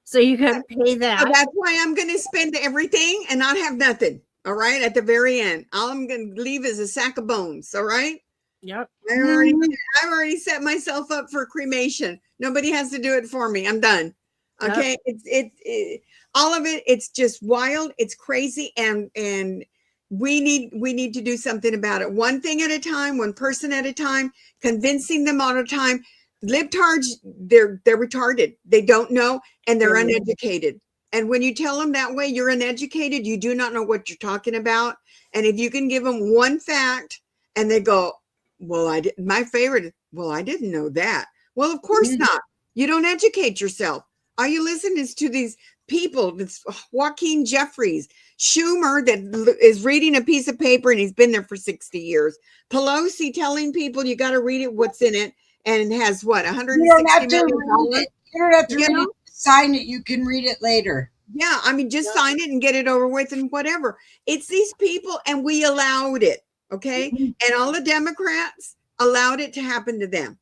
So you got to pay that. So that's why I'm going to spend everything and not have nothing. All right. At the very end, all I'm going to leave is a sack of bones. All right. Yep. I've already set myself up for cremation. Nobody has to do it for me. I'm done. Okay. Yep. It's all of it. It's just wild. It's crazy. And we need to do something about it. One thing at a time, one person at a time, convincing them all the time. Libtards, they're retarded. They don't know, and they're uneducated. And when you tell them that way, you're uneducated. You do not know what you're talking about. And if you can give them one fact and they go, well, my favorite, well, I didn't know that. Well, of course not. You don't educate yourself. All you listen is to these people. It's Joaquin Jeffries, Schumer that is reading a piece of paper and he's been there for 60 years. Pelosi telling people you got to read it, what's in it. And it has what, 160 million dollars? You don't have to read it, sign it. You can read it later. Yeah, I mean, just sign it and get it over with and whatever. It's these people, and we allowed it, okay? And all the Democrats allowed it to happen to them.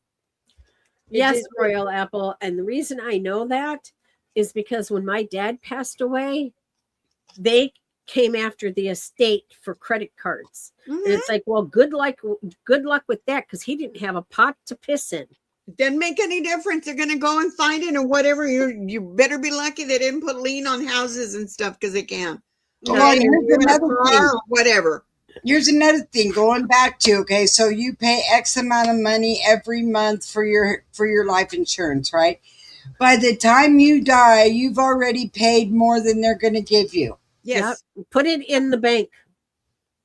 Yes, Royal Apple. And the reason I know that is because when my dad passed away, they came after the estate for credit cards. And it's like, well, good luck with that, because he didn't have a pot to piss in. Doesn't make any difference. They're going to go and find it or whatever. You better be lucky they didn't put lien on houses and stuff, because they can. Well, here's another thing. Or whatever. Here's another thing going back to, okay, so you pay X amount of money every month for your life insurance, right? By the time you die, you've already paid more than they're going to give you. Yes. Yep. Put it in the bank.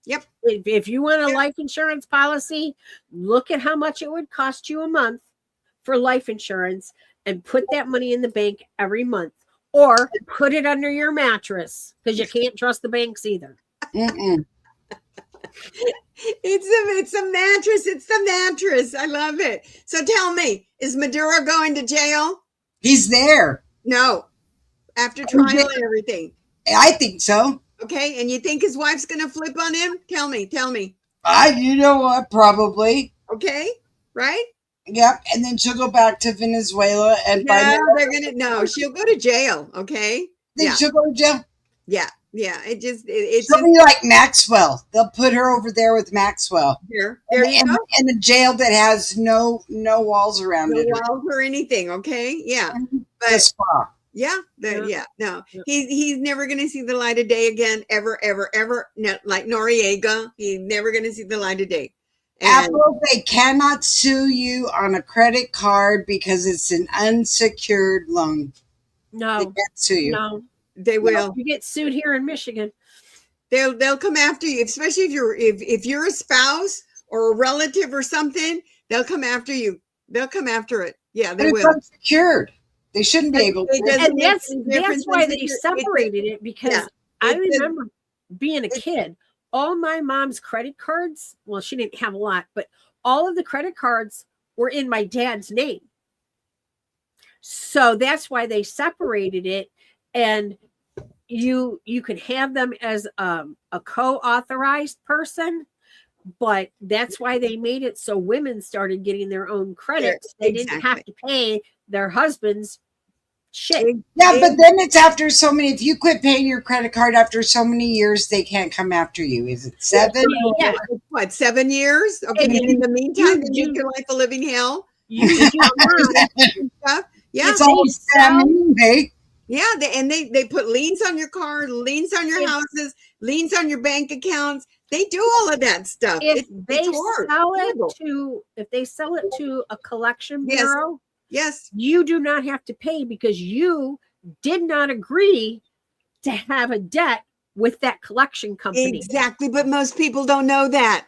Yep. If you want a life insurance policy, look at how much it would cost you a month for life insurance and put that money in the bank every month, or put it under your mattress, because you can't trust the banks either. It's a mattress. It's the mattress. I love it. So tell me, is Maduro going to jail? He's there. No. After trial and everything. I think so. Okay. And you think his wife's going to flip on him? Tell me. You know what? Probably. Okay. Right? Yep. And then she'll go back to Venezuela and she'll go to jail. Okay. She'll go to jail. Yeah. Yeah. It's something like Maxwell. They'll put her over there with Maxwell. There you go. And the jail that has no walls around it. No walls or anything. Okay. Yeah. But the spa. Yeah. No. He's never going to see the light of day again. Ever. No, like Noriega. He's never going to see the light of day. Apple, they cannot sue you on a credit card because it's an unsecured loan. No. They can't sue you. No. They will. You get sued here in Michigan. They'll come after you, especially if you're a spouse or a relative or something. They'll come after you. They'll come after it. Yeah, they will. It's unsecured. They shouldn't be able to. And that's why they separated it, because I remember being a kid. All my mom's credit cards, well, she didn't have a lot, but all of the credit cards were in my dad's name. So that's why they separated it. And you could have them as a co-authorized person, but that's why they made it so women started getting their own credits. They didn't have to pay their husbands shit. Yeah, but then it's after so many. If you quit paying your credit card after so many years, they can't come after you. Is it 7? Yeah. What, 7 years? Okay. And in the meantime, they make your life a living hell. Yeah. It's all hey. Yeah, they put liens on your car, liens on your houses, liens on your bank accounts. They do all of that stuff. If they sell it to a collection bureau, yes, you do not have to pay, because you did not agree to have a debt with that collection company. Exactly, but most people don't know that.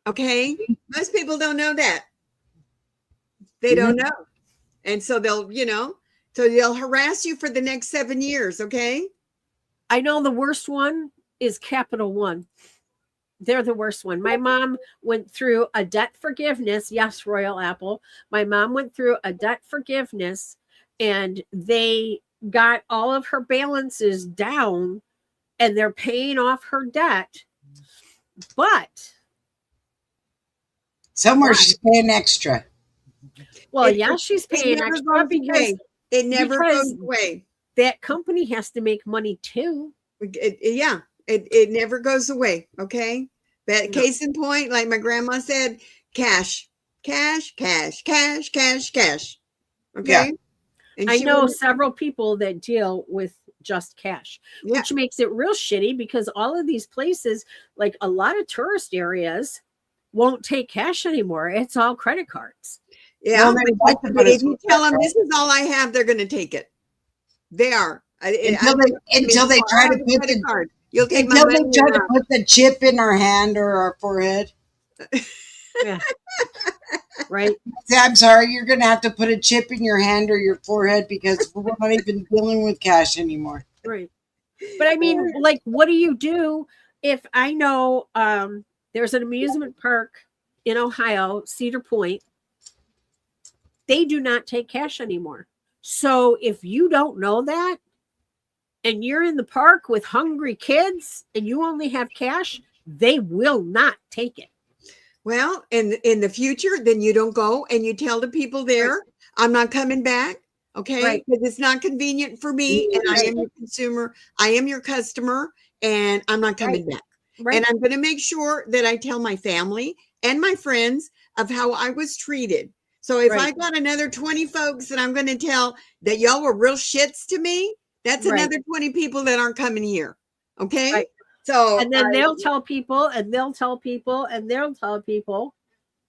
Okay, most people don't know that. They don't know, and so they'll harass you for the next 7 years. Okay, I know the worst one is Capital One. They're the worst one. My mom went through a debt forgiveness. Yes, Royal Apple. My mom went through a debt forgiveness, and they got all of her balances down and they're paying off her debt. But somewhere she's paying extra. well, yeah, she's paying extra because it never goes away. That company has to make money too. It never goes away. Okay. But case in point, like my grandma said, cash, cash, cash, cash, cash, cash. Okay. Yeah. And I know several people that deal with just cash, which makes it real shitty because all of these places, like a lot of tourist areas, won't take cash anymore. It's all credit cards. Yeah. But if you tell them this is all I have, they're going to take it. They are. Until they try to put the card. You'll take until my they money try to put the chip in our hand or our forehead. Yeah. Right. I'm sorry, you're going to have to put a chip in your hand or your forehead because we're not even dealing with cash anymore. Right. But I mean, like, what do you do if I know there's an amusement park in Ohio, Cedar Point? They do not take cash anymore. So if you don't know that and you're in the park with hungry kids and you only have cash, they will not take it. Well, in the future, then you don't go and you tell the people there, I'm not coming back. Okay. Because it's not convenient for me. And I am your consumer. I am your customer and I'm not coming back. And I'm going to make sure that I tell my family and my friends of how I was treated. So if I got another 20 folks that I'm going to tell that y'all were real shits to me, that's another 20 people that aren't coming here. Okay. So, and then they'll tell people and they'll tell people and they'll tell people.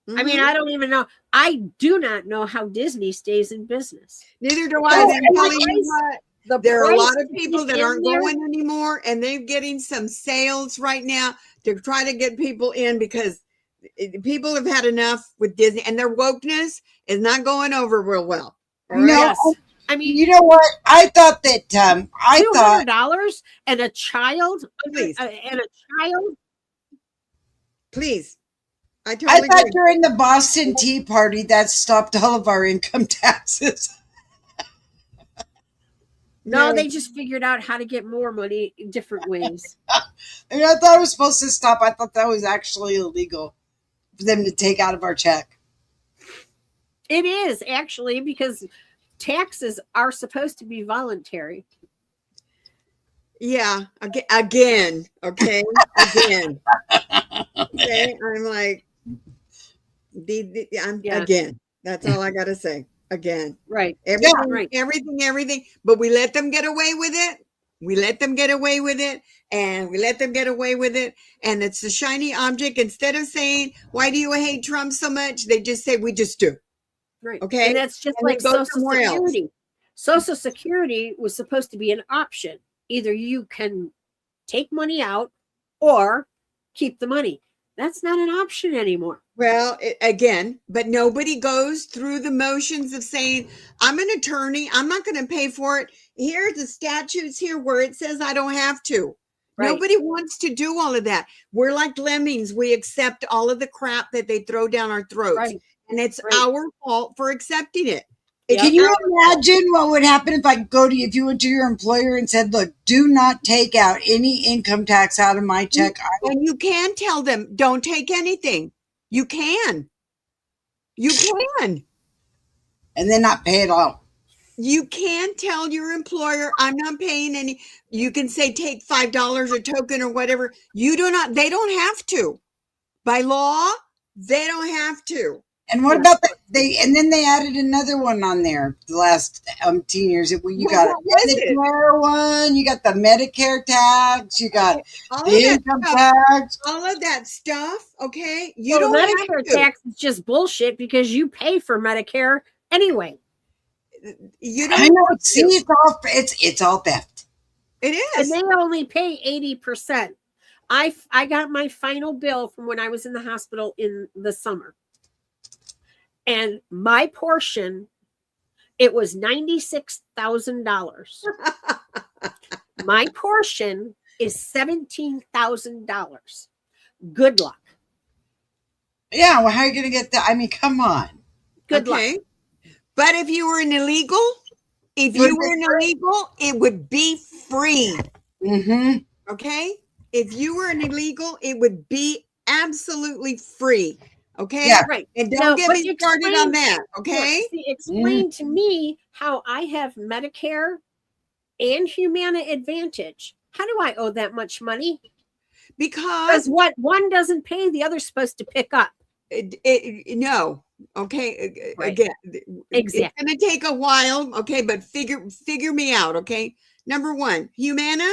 I mean, I don't even know. I do not know how Disney stays in business. Neither do I. I'm telling you what, there are a lot of people that aren't going anymore and they're getting some sales right now to try to get people in because people have had enough with Disney and their wokeness is not going over real well. No, yes. I mean, you know what? I thought that I thought $200 and a child, please, please. I thought during the Boston Tea Party that stopped all of our income taxes. No, they just figured out how to get more money in different ways. I mean, I thought it was supposed to stop. I thought that was actually illegal for them to take out of our check. It is actually because taxes are supposed to be voluntary. Yeah. Again. Okay. Again. Okay. I'm like, again. That's all I got to say. Again. Right. Everything. But we let them get away with it. We let them get away with it. And we let them get away with it. And it's the shiny object. Instead of saying, why do you hate Trump so much? They just say, we just do. Right. Okay. And that's just like Social Security. Else. Social Security was supposed to be an option. Either you can take money out or keep the money. That's not an option anymore. Well, again, but nobody goes through the motions of saying, I'm an attorney. I'm not going to pay for it. Here's the statutes here where it says I don't have to. Right. Nobody wants to do all of that. We're like lemmings. We accept all of the crap that they throw down our throats. Right. And it's our fault for accepting it. Can you imagine what would happen if you went to your employer and said, look, do not take out any income tax out of my check. And you can tell them, don't take anything. You can. And then not pay it all. You can tell your employer, I'm not paying any. You can say, take $5 a token or whatever. They don't have to. By law, they don't have to. And what about and then they added another one on there the last 10 years. You got the Medicare one, you got the Medicare tax, you got the income tax. All of that stuff, okay? The Medicare tax is just bullshit because you pay for Medicare anyway. I know. See, it's all theft. It is. And they only pay 80%. I got my final bill from when I was in the hospital in the summer. And my portion, it was $96,000. My portion is $17,000. Good luck. Yeah, well, how are you going to get that? I mean, come on. Good luck. But if you were an illegal If you were an illegal, it would be free. Mm-hmm. Okay? If you were an illegal, it would be absolutely free. Okay? Yeah. Right. And don't Now, get but me started on explain- that. Yeah, Okay? see, explain to me how I have Medicare and Humana Advantage. How do I owe that much money? Because Because what one doesn't pay, the other's supposed to pick up. no. Okay. Right. Again, Exactly. it's going to take a while. Okay. But figure me out. Okay. Number one, Humana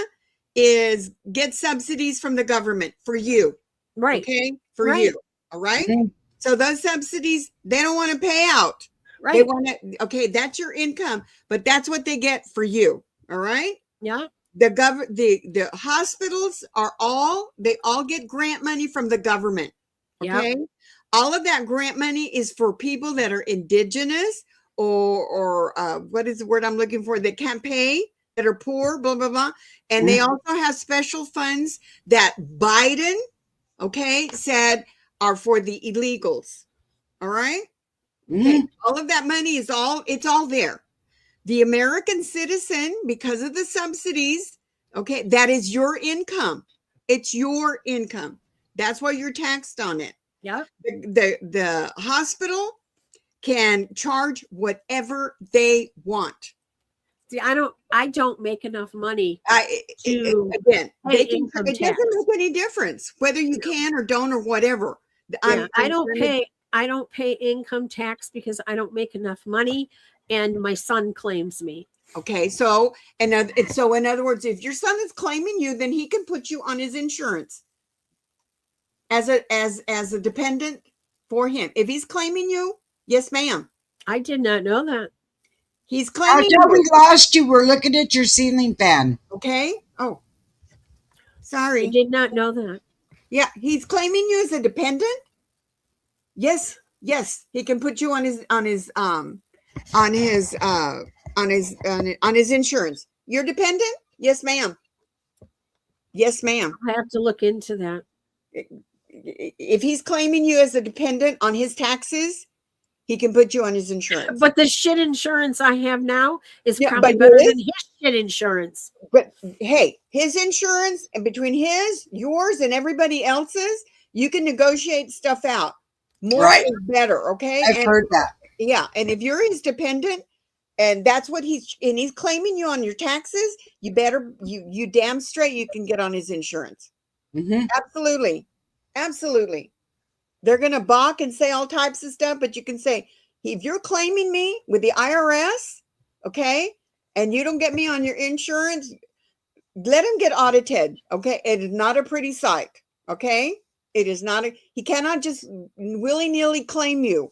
is get subsidies from the government for you. Right. Okay. For Right. you. All right. Mhm. So those subsidies, they don't want to pay out. They Right. want to, okay, that's your income, but that's what they get for you. All right. Yeah. The hospitals they all get grant money from the government. Yeah. Okay. All of that grant money is for people that are indigenous or what is the word I'm looking for, that can't pay, that are poor, blah, blah, blah. And they also have special funds that Biden, okay, said are for the illegals. All right. Okay. All of that money is it's all there. The American citizen, because of the subsidies, okay, that is your income. It's your income. That's why you're taxed on it. Yeah. The hospital can charge whatever they want. See, I don't make enough money. Again, pay it income doesn't tax. make any difference whether you can or don't or whatever. Yeah, I don't pay income tax because I don't make enough money, and my son claims me. Okay, so in other words, if your son is claiming you, then he can put you on his insurance as a dependent for him. If he's claiming you, yes, ma'am. I did not know that. He's claiming Until we you. lost you, we're looking at your ceiling fan. Okay. Oh, I sorry. did not know that. Yeah, he's claiming you as a dependent. Yes, he can put you on his insurance. You're dependent? Yes, ma'am. Yes, ma'am. I have to look into that. If he's claiming you as a dependent on his taxes, he can put you on his insurance. But the shit insurance I have now is Yeah, probably but better his- than his shit insurance. But hey, his insurance, and between yours, and everybody else's, you can negotiate stuff out. More Right. is better, okay? I've heard that. Yeah, and if you're his dependent, and that's what he's claiming you on your taxes, you better you damn straight you can get on his insurance. Mm-hmm. Absolutely. They're gonna balk and say all types of stuff, but you can say, if you're claiming me with the IRS, okay, and you don't get me on your insurance, let him get audited. Okay, it is not a pretty sight. Okay, it is not. He cannot just willy-nilly claim you.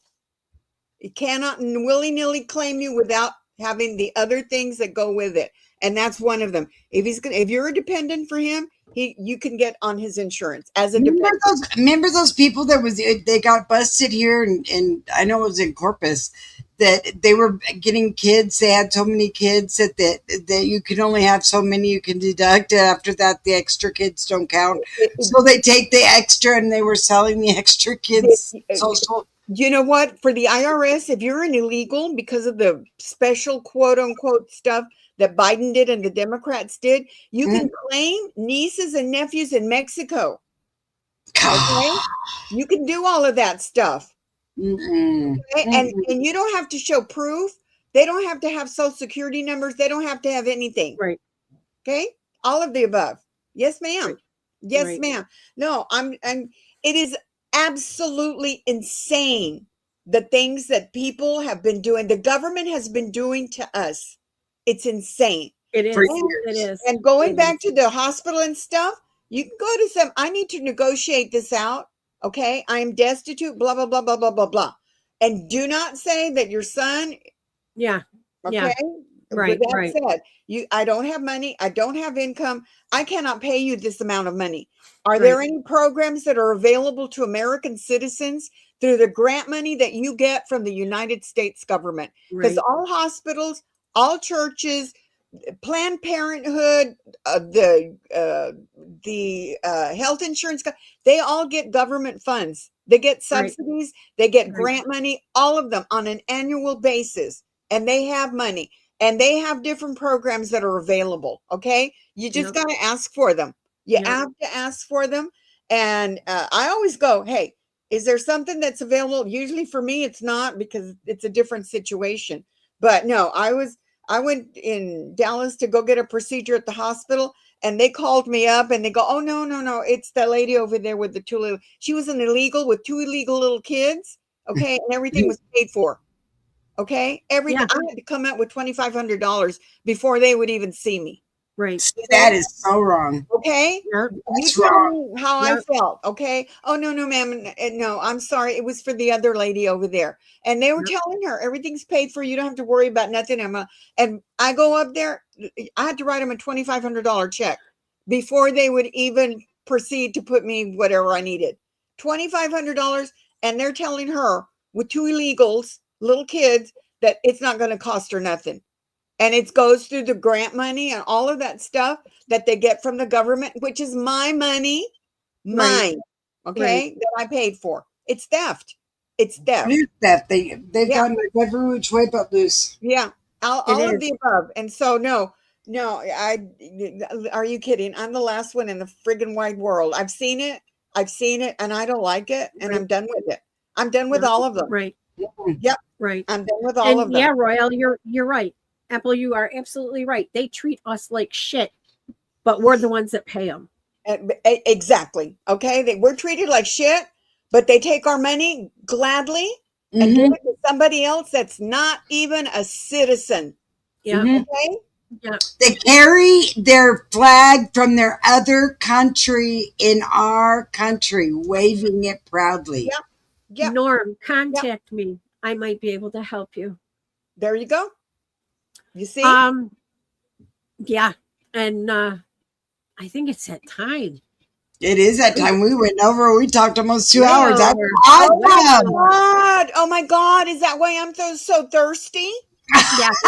He cannot willy-nilly claim you without having the other things that go with it, and that's one of them. If you're a dependent for him, you can get on his insurance as a dependent. Remember those people they got busted here, and I know it was in Corpus, that they were getting kids. They had so many kids that you can only have so many you can deduct. After that, the extra kids don't count. So they take the extra, and they were selling the extra kids social. You know what? For the IRS, if you're an illegal because of the special quote unquote stuff that Biden did and the Democrats did, you can claim nieces and nephews in Mexico. Okay? You can do all of that stuff. Mm-mm. Okay? And you don't have to show proof. They don't have to have social security numbers. They don't have to have anything. Right. Okay? All of the above. Yes, ma'am. Right. Yes, Right. ma'am. No, it is absolutely insane the things that people have been doing, the government has been doing to us. It's insane. It is. For It years. is. And going It back to the hospital and stuff, you can go to I need to negotiate this out. Okay. I am destitute, blah, blah, blah, blah, blah, blah, blah. And do not say that your son, Yeah. okay. Yeah. Right, With that right. said, I don't have money. I don't have income. I cannot pay you this amount of money. Are there any programs that are available to American citizens through the grant money that you get from the United States government? Because Right. all hospitals, all churches, Planned Parenthood, the health insurance, they all get government funds. They get subsidies. They get grant money, all of them on an annual basis. And they have money. and they have different programs that are available. Okay. You just Yep. got to ask for them. You Yep. have to ask for them. And I always go, hey, is there something that's available? Usually for me, it's not, because it's a different situation. But no, I went in Dallas to go get a procedure at the hospital, and they called me up and they go, oh, no, no, no. It's the lady over there with the two little, she was an illegal with two illegal little kids. Okay. And everything was paid for. Okay. Everything. Yeah. I had to come out with $2,500 before they would even see me. Right. See, that is so wrong. Okay. Yep. You That's tell wrong. me how I Yep. felt. Okay. Oh, no, no, ma'am. No, I'm sorry. It was for the other lady over there. And they were Yep. telling her everything's paid for. You don't have to worry about nothing, Emma. And I go up there. I had to write them a $2,500 check before they would even proceed to put me whatever I needed. $2,500. And they're telling her with two illegals, little kids, that it's not going to cost her nothing. And it goes through the grant money and all of that stuff that they get from the government, which is my money, mine, okay, that I paid for. It's theft. It's theft. It is theft. They've gone like every which way but loose. Yeah, all of the above. And so, no, are you kidding? I'm the last one in the friggin' wide world. I've seen it, and I don't like it, and I'm done with it. I'm done with all of them. Right. Yep. Right. I'm done with all of them. Yeah, Royal, you're right. Apple, you are absolutely right. They treat us like shit, but we're the ones that pay them. Exactly. Okay. We're treated like shit, but they take our money gladly and give it to somebody else that's not even a citizen. Yeah. Okay. Yeah. They carry their flag from their other country in our country, waving it proudly. Yep. Yep. Norm, contact me. I might be able to help you. There you go. You see? Yeah. And I think it's that time. It is that time. We went over. We talked almost 2 hours. That's Oh my awesome. God. Oh my God. Is that why I'm so thirsty? Yes.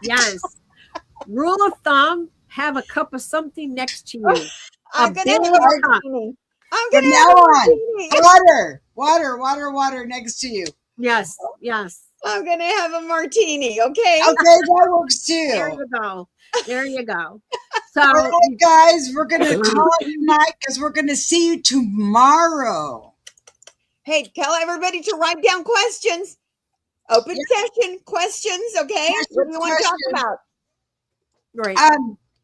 Yes. Rule of thumb, have a cup of something next to you. I'm going to have a martini. I'm From going to now have a on, martini. water next to you. Yes. Yes. I'm going to have a martini. Okay. Okay, that works too. There you go. There you go. So, all right, guys, we're going to call it tonight because we're going to see you tomorrow. Hey, tell everybody to write down questions. Open session questions. Okay. What do you want to talk about? Right.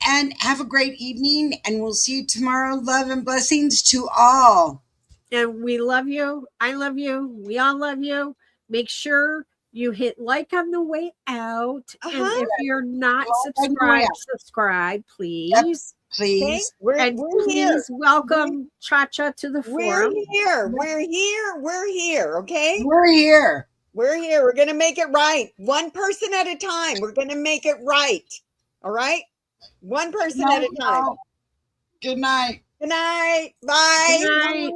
And have a great evening, and we'll see you tomorrow. Love and blessings to all. And we love you. I love you. We all love you. Make sure you hit like on the way out. And if you're not subscribe, please. Yep, please. Okay? We're please here. welcome ChaCha to the forum. We're here. Okay. We're here. We're going to make it right. One person at a time. We're going to make it right. All right. One person at a time. Good night. Good night. Bye. Good night.